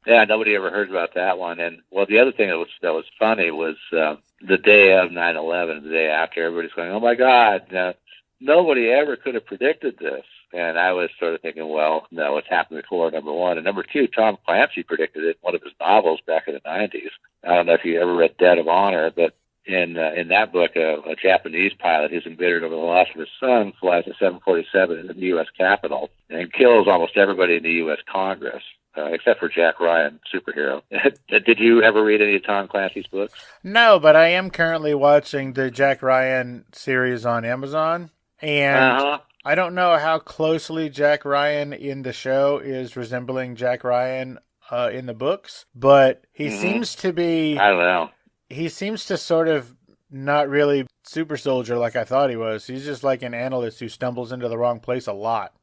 nobody ever heard about that one. And well, the other thing that was funny was the day of 9/11, the day after, everybody's going, "Oh my God, nobody ever could have predicted this." And I was sort of thinking, well, no, it's happened before, number one. And number two, Tom Clancy predicted it in one of his novels back in the 90s. I don't know if you ever read Dead of Honor, but in that book, a Japanese pilot who's embittered over the loss of his son flies a 747 into the U.S. Capitol and kills almost everybody in the U.S. Congress, except for Jack Ryan, superhero. Did you ever read any of Tom Clancy's books? No, but I am currently watching the Jack Ryan series on Amazon, and I don't know how closely Jack Ryan in the show is resembling Jack Ryan in the books, but he seems to be... I don't know. He seems to sort of not really super soldier like I thought he was. He's just like an analyst who stumbles into the wrong place a lot.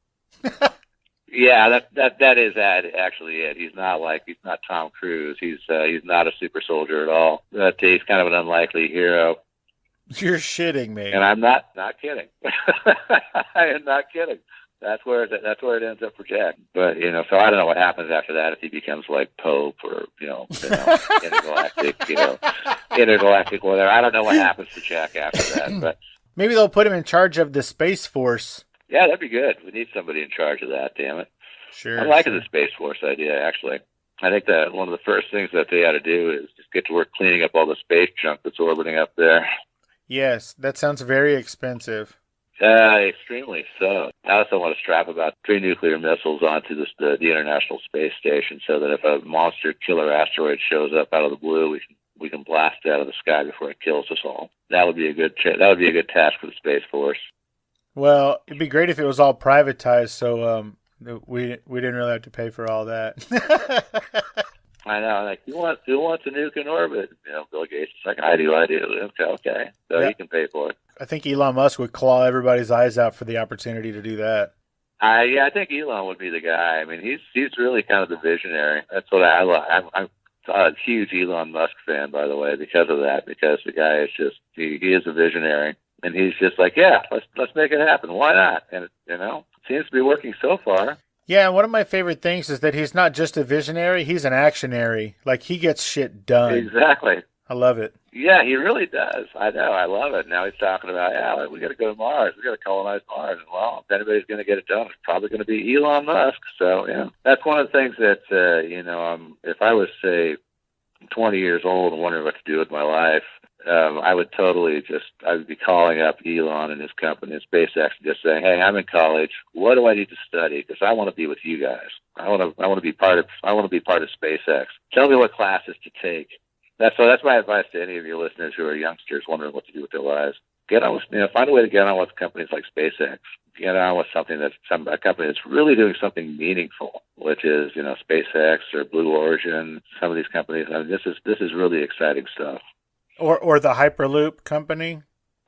Yeah, that is actually it. He's not Tom Cruise. He's not a super soldier at all. But he's kind of an unlikely hero. You're shitting me. And I'm not kidding. I am not kidding. That's where it ends up for Jack. But so I don't know what happens after that if he becomes like Pope or intergalactic, intergalactic whatever. I don't know what happens to Jack after that. But maybe they'll put him in charge of the Space Force. yeah, that'd be good. We need somebody in charge of that. Damn it. Sure. I'm liking the Space Force idea actually. I think that one of the first things that they ought to do is just get to work cleaning up all the space junk that's orbiting up there. Yes, that sounds very expensive. Extremely so. I also want to strap about 3 nuclear missiles onto the International Space Station, so that if a monster killer asteroid shows up out of the blue, we can blast it out of the sky before it kills us all. That would be a good task for the Space Force. Well, it'd be great if it was all privatized, so we didn't really have to pay for all that. I know, like, who wants a nuke in orbit? Bill Gates is like, I do. Okay. So Yeah. you can pay for it. I think Elon Musk would claw everybody's eyes out for the opportunity to do that. I think Elon would be the guy. I mean, he's really kind of the visionary. That's what I love. I'm a huge Elon Musk fan, by the way, because of that. Because the guy is just he is a visionary, and he's just like, yeah, let's make it happen. Why not? And it seems to be working so far. Yeah, one of my favorite things is that he's not just a visionary, he's an actionary. Like, he gets shit done. Exactly. I love it. Yeah, he really does. I know. I love it. Now he's talking about, we got to go to Mars. We got to colonize Mars. And, well, if anybody's going to get it done, it's probably going to be Elon Musk. So, yeah, that's one of the things that, if I was, say, 20 years old and wondering what to do with my life, I would be calling up Elon and his company, and SpaceX, and just saying, hey, I'm in college. What do I need to study? Because I want to be with you guys. I want to be part of SpaceX. Tell me what classes to take. That's my advice to any of your listeners who are youngsters wondering what to do with their lives. Get on with, find a way to get on with companies like SpaceX. Get on with something a company that's really doing something meaningful, which is, SpaceX or Blue Origin. Some of these companies. I mean, this is really exciting stuff. Or the Hyperloop company.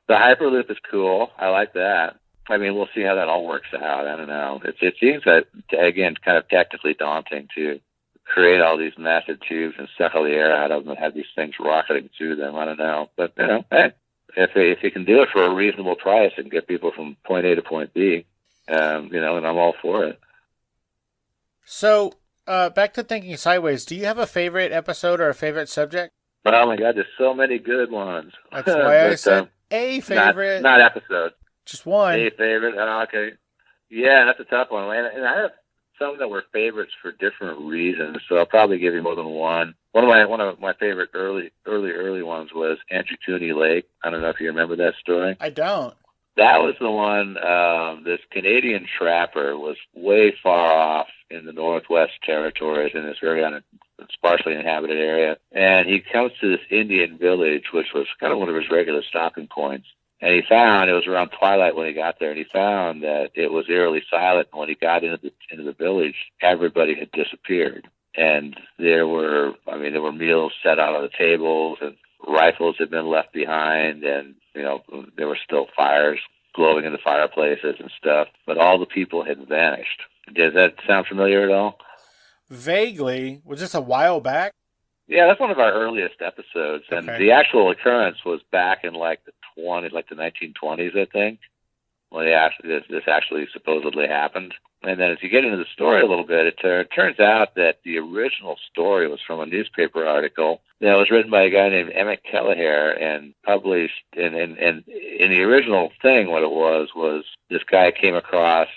The Hyperloop is cool. I like that. I mean, we'll see how that all works out. I don't know. It seems that, again, kind of technically daunting to create all these massive tubes and suck all the air out of them and have these things rocketing through them. I don't know. But, hey, if you can do it for a reasonable price and get people from point A to point B, and I'm all for it. So, back to thinking sideways, do you have a favorite episode or a favorite subject? Oh, my God, there's so many good ones. That's why I said a favorite. Not episodes. Just one. A favorite. Oh, okay. Yeah, that's a tough one. And I have some that were favorites for different reasons, so I'll probably give you more than one. One of my favorite early ones was Anjikuni Lake. I don't know if you remember that story. I don't. That was the one, this Canadian trapper was way far off in the Northwest Territories in this very sparsely inhabited area. And he comes to this Indian village, which was kind of one of his regular stopping points. And he found, it was around twilight when he got there, and he found that it was eerily silent. And when he got into the village, everybody had disappeared. And there were meals set out on the tables, and rifles had been left behind, and, there were still fires glowing in the fireplaces and stuff. But all the people had vanished. Does that sound familiar at all? Vaguely. Was this a while back? Yeah, that's one of our earliest episodes. And the actual occurrence was back in the 1920s, I think, when this actually supposedly happened. And then as you get into the story a little bit, it turns out that the original story was from a newspaper article that was written by a guy named Emmett Kelleher and published. And in the original thing, what it was this guy came across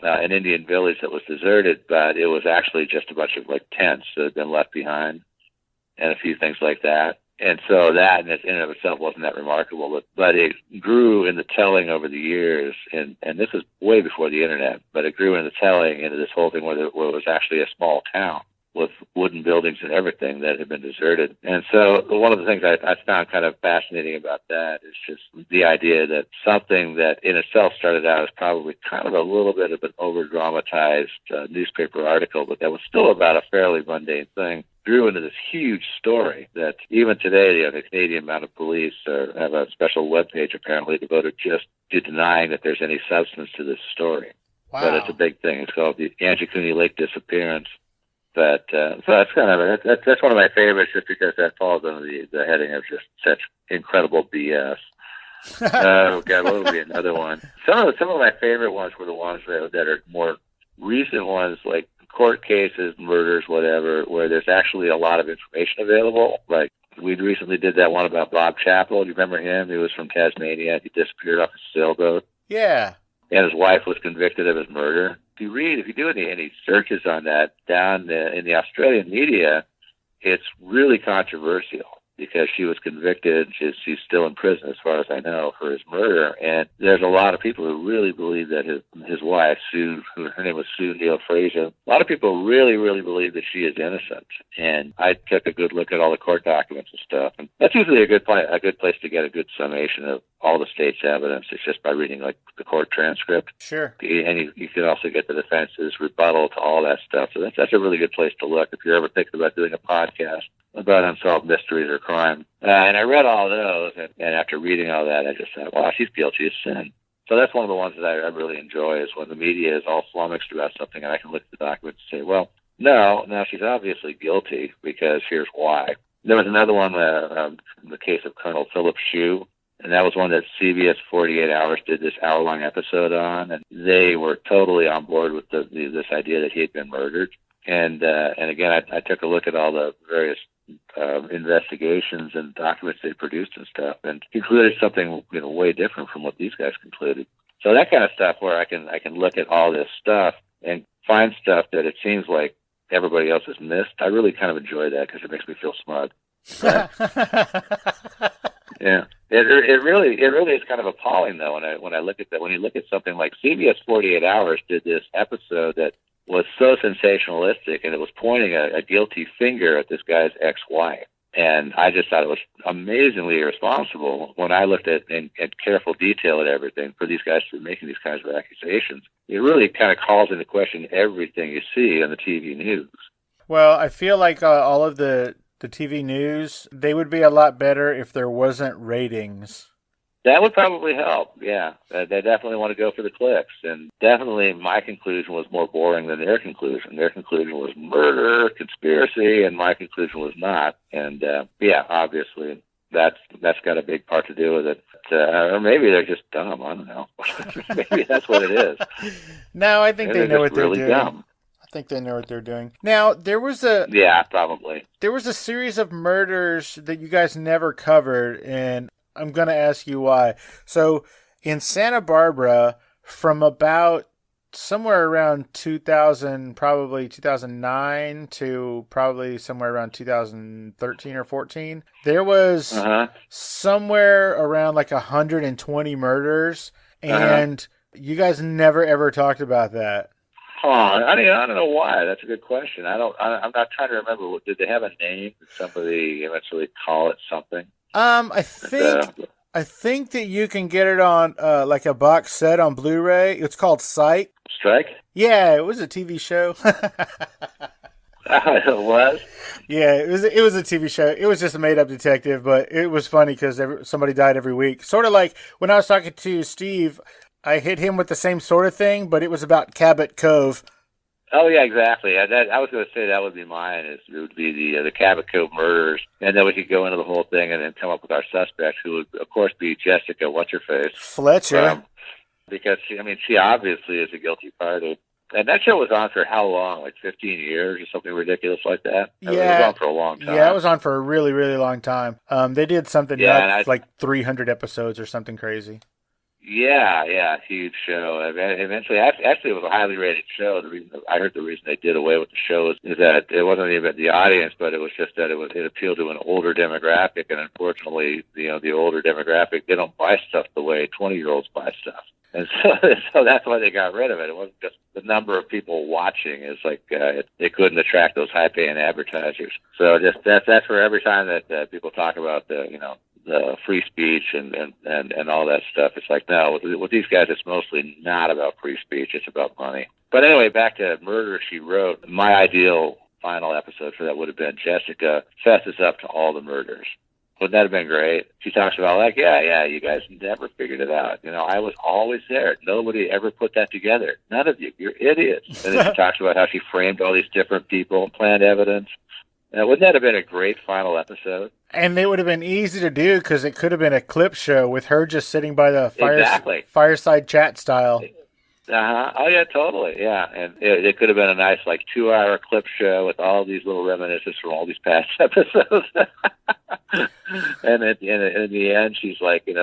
an Indian village that was deserted, but it was actually just a bunch of tents that had been left behind and a few things like that. And so that in and of itself wasn't that remarkable, but it grew in the telling over the years, and this is way before the internet, but it grew in the telling into this whole thing where it was actually a small town with wooden buildings and everything that had been deserted. And so one of the things I found kind of fascinating about that is just the idea that something that in itself started out as probably kind of a little bit of an over-dramatized newspaper article, but that was still about a fairly mundane thing, grew into this huge story that even today the Canadian Mounted Police have a special webpage apparently devoted just to denying that there's any substance to this story. Wow. But it's a big thing. It's called the Anjikuni Lake disappearance. But so that's kind of that's one of my favorites, just because that falls under the heading of just such incredible BS. Oh God, what would be another one? Some of my favorite ones were the ones that are more recent ones, like court cases, murders, whatever, where there's actually a lot of information available. Like we recently did that one about Bob Chappell. Do you remember him? He was from Tasmania. He disappeared off a sailboat. Yeah. And his wife was convicted of his murder. If you do any searches on that down in the Australian media, it's really controversial because she was convicted. She's still in prison, as far as I know, for his murder. And there's a lot of people who really believe that his wife, Sue, her name was Sue Neal Fraser, a lot of people really, really believe that she is innocent. And I took a good look at all the court documents and stuff. And that's usually a good place to get a good summation of all the state's evidence. It's just by reading like the court transcript. Sure. And you can also get the defense's rebuttal to all that stuff. So that's a really good place to look if you're ever thinking about doing a podcast about unsolved mysteries or crime. And I read all those, and after reading all that, I just thought, wow, she's guilty of sin. So that's one of the ones that I really enjoy, is when the media is all flummoxed about something, and I can look at the documents and say, well, no, she's obviously guilty, because here's why. There was another one, the case of Colonel Philip Shue, and that was one that CBS 48 Hours did this hour-long episode on, and they were totally on board with this idea that he had been murdered. And again, I took a look at all the various investigations and documents they produced and stuff, and concluded something way different from what these guys concluded. So that kind of stuff, where I can look at all this stuff and find stuff that it seems like everybody else has missed. I really kind of enjoy that, because it makes me feel smug. Yeah, it really is kind of appalling though when I look at that. When you look at something like CBS 48 Hours did this episode that was so sensationalistic, and it was pointing a guilty finger at this guy's ex-wife. And I just thought it was amazingly irresponsible when I looked at in careful detail at everything for these guys to be making these kinds of accusations. It really kind of calls into question everything you see on the TV news. Well, I feel like all of the TV news, they would be a lot better if there wasn't ratings. That would probably help, yeah. They definitely want to go for the clicks. And definitely my conclusion was more boring than their conclusion. Their conclusion was murder, conspiracy, and my conclusion was not. And, yeah, obviously that's got a big part to do with it. Or maybe they're just dumb. I don't know. Maybe that's what it is. No, I think they know what they're really doing. Dumb. I think they know what they're doing. Now, there was a series of murders that you guys never covered, and I'm going to ask you why. So, in Santa Barbara, from about somewhere around 2000, probably 2009 to probably somewhere around 2013 or 14, there was somewhere around like 120 murders, and you guys never ever talked about that. I don't know why. That's a good question. I'm not trying to remember. Did they have a name? Did somebody eventually call it something? I think that you can get it on like a box set on Blu-ray. It's called Sight. Strike? Yeah, it was a TV show. It was? Yeah, it was a TV show. It was just a made-up detective, but it was funny because somebody died every week. Sort of like when I was talking to Steve, I hit him with the same sort of thing, but it was about Cabot Cove. Oh yeah, exactly. I was going to say that would be mine. It would be the Cabot Cove murders, and then we could go into the whole thing and then come up with our suspects, who would of course be Jessica What's-Her-Face Fletcher, because she obviously is a guilty party. And that show was on for how long? Like 15 years or something ridiculous like that? Yeah. It was on for a long time. Yeah, it was on for a really, really long time. They did something like 300 episodes or something crazy. Yeah, huge show. Eventually, actually, it was a highly rated show. I heard the reason they did away with the show is that it wasn't even the audience, but it was just that it appealed to an older demographic, and unfortunately, the older demographic, they don't buy stuff the way 20-year-olds buy stuff. And so that's why they got rid of it. It wasn't just the number of people watching. It's like they couldn't attract those high-paying advertisers. So just that's for every time that people talk about the free speech and all that stuff. It's like, no, with these guys, it's mostly not about free speech. It's about money. But anyway, back to Murder, She Wrote. My ideal final episode for that would have been Jessica fesses up to all the murders. Wouldn't that have been great? She talks about, like, yeah, you guys never figured it out. You know, I was always there. Nobody ever put that together. None of you. You're idiots. And then she talks about how she framed all these different people and planned evidence. Wouldn't that have been a great final episode? And it would have been easy to do because it could have been a clip show with her just sitting by the fireside chat style. Oh, yeah, totally. Yeah. And it could have been a nice, 2-hour clip show with all these little reminiscences from all these past episodes. And in the end, she's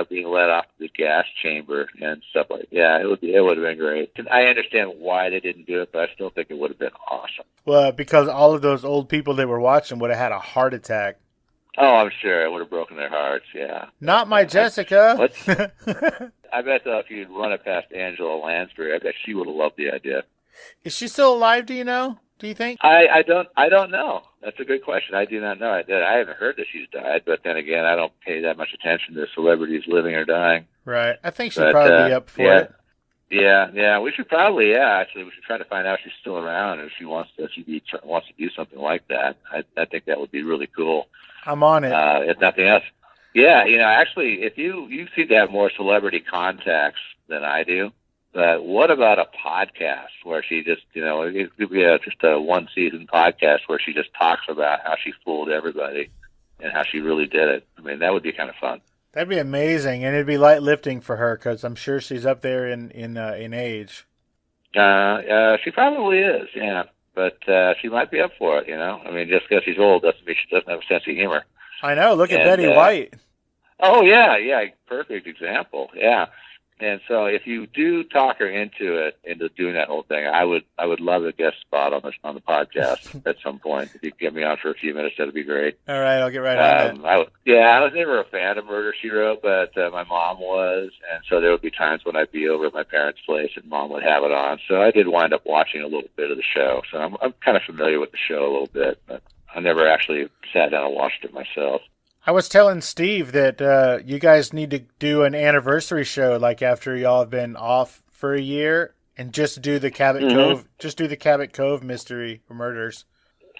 being let off the gas chamber and stuff like that. Yeah, it would have been great. I understand why they didn't do it, but I still think it would have been awesome. Well, because all of those old people that were watching would have had a heart attack. Oh, I'm sure it would have broken their hearts, yeah. Not my Jessica. I bet, though, if you'd run it past Angela Lansbury, I bet she would have loved the idea. Is she still alive, do you know? Do you think? I don't know. That's a good question. I do not know. I haven't heard that she's died, but then again, I don't pay that much attention to celebrities living or dying. Right. I think she'd probably be up for it. Yeah. We should probably, actually, we should try to find out if she's still around and if she wants to do something like that. I think that would be really cool. I'm on it. If nothing else. Yeah, actually, if you seem to have more celebrity contacts than I do, but what about a podcast where she just, it could be just a one-season podcast where she just talks about how she fooled everybody and how she really did it. I mean, that would be kind of fun. That'd be amazing, and it'd be light lifting for her because I'm sure she's up there in age. She probably is, yeah. But she might be up for it, I mean, just because she's old doesn't mean she doesn't have a sense of humor. I know. Look at Betty White. Oh, yeah. Perfect example. Yeah. And so if you do talk her into doing that whole thing, I would love a guest spot on the podcast at some point. If you could get me on for a few minutes, that'd be great. All right, I'll get right on that. I was never a fan of Murder, She Wrote, but my mom was, and so there would be times when I'd be over at my parents' place and Mom would have it on. So I did wind up watching a little bit of the show. So I'm kind of familiar with the show a little bit, but I never actually sat down and watched it myself. I was telling Steve that you guys need to do an anniversary show, after y'all have been off for a year, and just do the Cabot Cove, mystery or murders.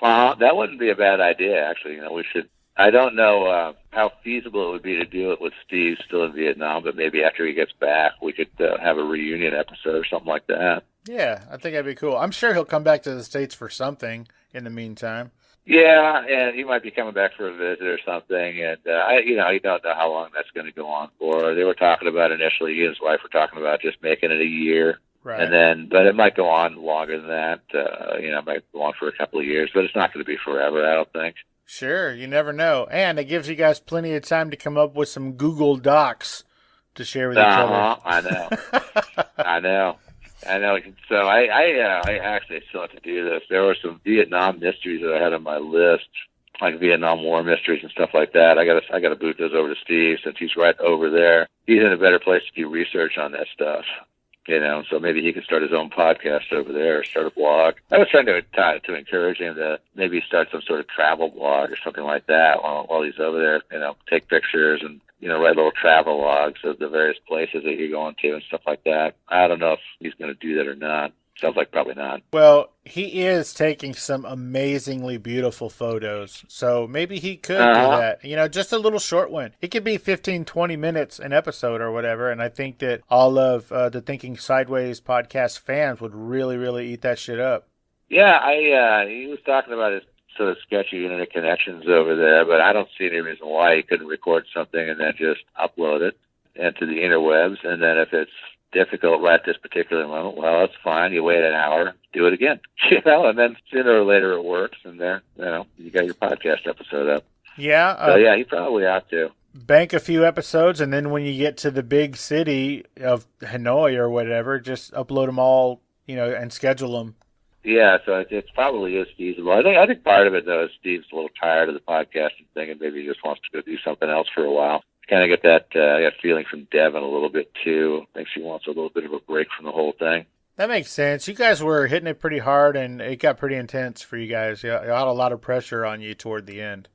That wouldn't be a bad idea, actually. We should. I don't know how feasible it would be to do it with Steve still in Vietnam, but maybe after he gets back, we could have a reunion episode or something like that. Yeah, I think that'd be cool. I'm sure he'll come back to the States for something in the meantime. Yeah, and he might be coming back for a visit or something, and you don't know how long that's going to go on for. They were talking about initially, he and his wife were talking about just making it a year, right? And then, but it might go on longer than that. It might go on for a couple of years, but it's not going to be forever, I don't think. Sure, you never know, and it gives you guys plenty of time to come up with some Google Docs to share with each other. I know. So I actually still have to do this. There were some Vietnam mysteries that I had on my list, like Vietnam War mysteries and stuff like that. I got to boot those over to Steve since he's right over there. He's in a better place to do research on that stuff, So maybe he could start his own podcast over there, or start a blog. I was trying to encourage him to maybe start some sort of travel blog or something like that while he's over there. Take pictures and write little travel logs of the various places that you're going to and stuff like that. I don't know if he's going to do that or not. Sounds like probably not. Well, he is taking some amazingly beautiful photos, so maybe he could do that. Just a little short one. It could be 15, 20 minutes an episode or whatever, and I think that all of the Thinking Sideways podcast fans would really, really eat that shit up. Yeah, he was talking about his sort of sketchy internet connections over there, but I don't see any reason why he couldn't record something and then just upload it into the interwebs, and then if it's difficult right at this particular moment, well, that's fine. You wait an hour, do it again, and then sooner or later it works, and there, you got your podcast episode up. Yeah. So yeah, you probably ought to bank a few episodes, and then when you get to the big city of Hanoi or whatever, just upload them all, and schedule them. Yeah, so it probably is feasible. I think part of it, though, is Steve's a little tired of the podcasting thing, and maybe he just wants to go do something else for a while. Kind of get that feeling from Devin a little bit, too. Thinks he wants a little bit of a break from the whole thing. That makes sense. You guys were hitting it pretty hard, and it got pretty intense for you guys. You had a lot of pressure on you toward the end.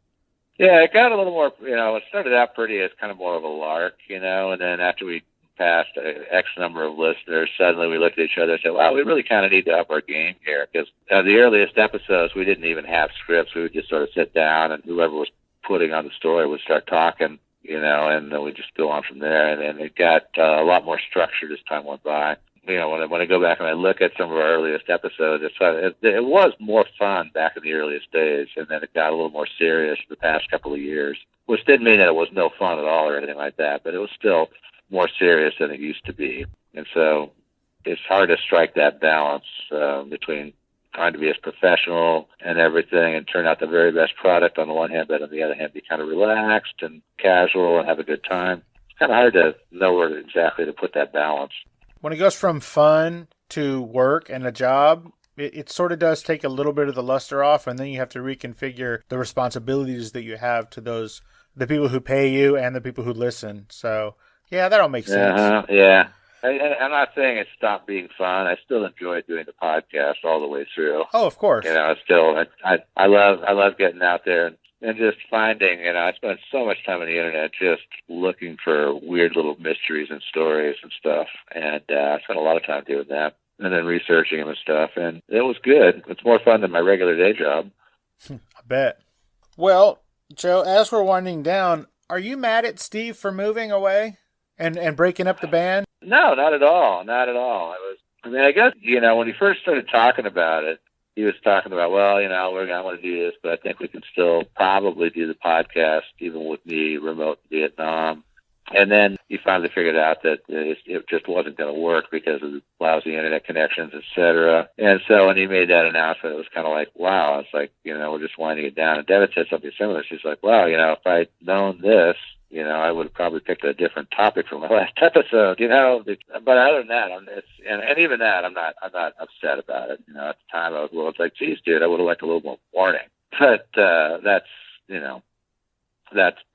Yeah, it got a little more, it started out pretty as kind of more of a lark, and then after we passed X number of listeners, suddenly we looked at each other and said, wow, we really kind of need to up our game here, because the earliest episodes, we didn't even have scripts. We would just sort of sit down, and whoever was putting on the story would start talking, and then we just go on from there. And then it got a lot more structured as time went by. When I go back and I look at some of our earliest episodes, it was more fun back in the earliest days, and then it got a little more serious the past couple of years, which didn't mean that it was no fun at all or anything like that, but it was still more serious than it used to be. And so it's hard to strike that balance between trying to be as professional and everything and turn out the very best product on the one hand, but on the other hand, be kind of relaxed and casual and have a good time. It's kind of hard to know where exactly to put that balance. When it goes from fun to work and a job, it sort of does take a little bit of the luster off, and then you have to reconfigure the responsibilities that you have to the people who pay you and the people who listen. So, yeah, that all makes sense. Yeah. I'm not saying it stopped being fun. I still enjoy doing the podcast all the way through. Oh, of course. I love getting out there and just finding, I spend so much time on the internet just looking for weird little mysteries and stories and stuff. And I spent a lot of time doing that and then researching them and stuff. And it was good. It's more fun than my regular day job. I bet. Well, Joe, as we're winding down, are you mad at Steve for moving away and breaking up the band? No, not at all. Not at all. I guess, when he first started talking about it, he was talking about, we're going to want to do this, but I think we can still probably do the podcast even with me remote in Vietnam. And then he finally figured out that it just wasn't going to work because of the lousy internet connections, et cetera. And so when he made that announcement, it was kind of like, wow. It's like, we're just winding it down. And Devin said something similar. She's like, wow, if I'd known this, I would have probably picked a different topic for my last episode, But other than that, and even that, I'm not upset about it. At the time, I was like, geez, dude, I would have liked a little more warning. But that's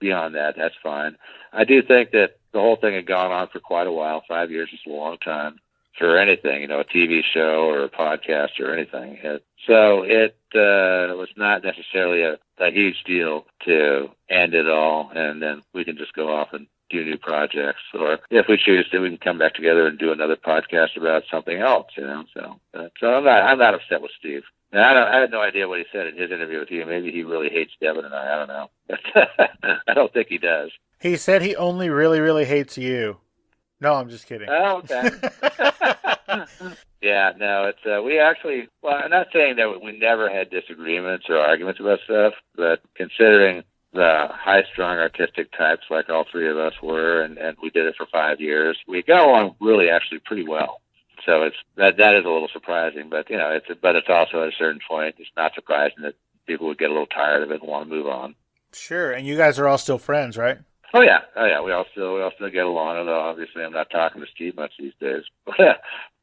beyond that. That's fine. I do think that the whole thing had gone on for quite a while. 5 years is a long time for anything, a TV show or a podcast or anything. So it was not necessarily a huge deal to end it all, and then we can just go off and do new projects. Or if we choose to, we can come back together and do another podcast about something else, So I'm not upset with Steve. And I had no idea what he said in his interview with you. Maybe he really hates Devin and I don't know. I don't think he does. He said he only really, really hates you. No, I'm just kidding. Oh, okay. Yeah, no, we actually, I'm not saying that we never had disagreements or arguments about stuff, but considering the high-strung artistic types like all three of us were, and we did it for 5 years, we got along really actually pretty well. So that is a little surprising, but it's also at a certain point, it's not surprising that people would get a little tired of it and want to move on. Sure, and you guys are all still friends, right? Oh yeah. We all still get along. Although obviously I'm not talking to Steve much these days,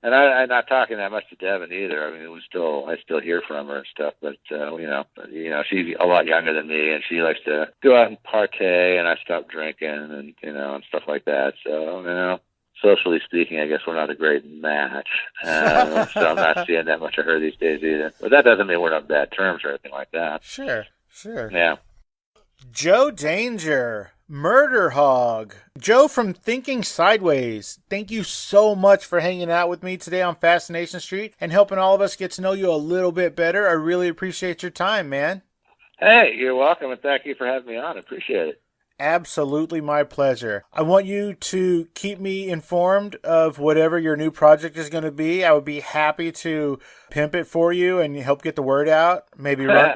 and I'm not talking that much to Devin either. I mean, I still hear from her and stuff, but she's a lot younger than me, and she likes to go out and partay, and I stopped drinking, and and stuff like that. So socially speaking, I guess we're not a great match. So I'm not seeing that much of her these days either. But that doesn't mean we're on bad terms or anything like that. Sure. Yeah. Joe Danger, Murder Hog. Joe from Thinking Sideways, thank you so much for hanging out with me today on Fascination Street and helping all of us get to know you a little bit better. I really appreciate your time, man. Hey, you're welcome, and thank you for having me on. I appreciate it. Absolutely my pleasure. I want you to keep me informed of whatever your new project is going to be. I would be happy to pimp it for you and help get the word out. Maybe I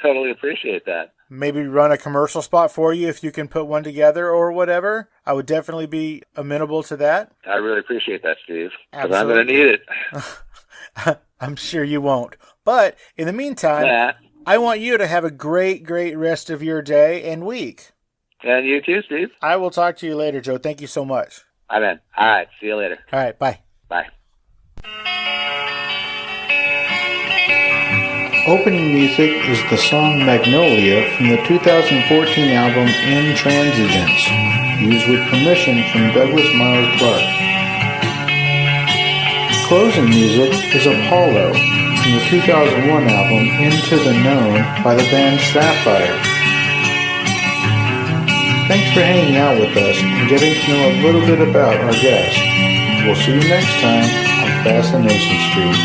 totally appreciate that. Maybe run a commercial spot for you if you can put one together or whatever. I would definitely be amenable to that. I really appreciate that, Steve, because I'm going to need it. I'm sure you won't. But in the meantime, I want you to have a great, great rest of your day and week. And you too, Steve. I will talk to you later, Joe. Thank you so much. All right. See you later. All right. Bye. Bye. Opening music is the song Magnolia from the 2014 album Intransigence, used with permission from Douglas Miles Clark. Closing music is Apollo from the 2001 album Into the Known by the band Sapphire. Thanks for hanging out with us and getting to know a little bit about our guest. We'll see you next time on Fascination Street.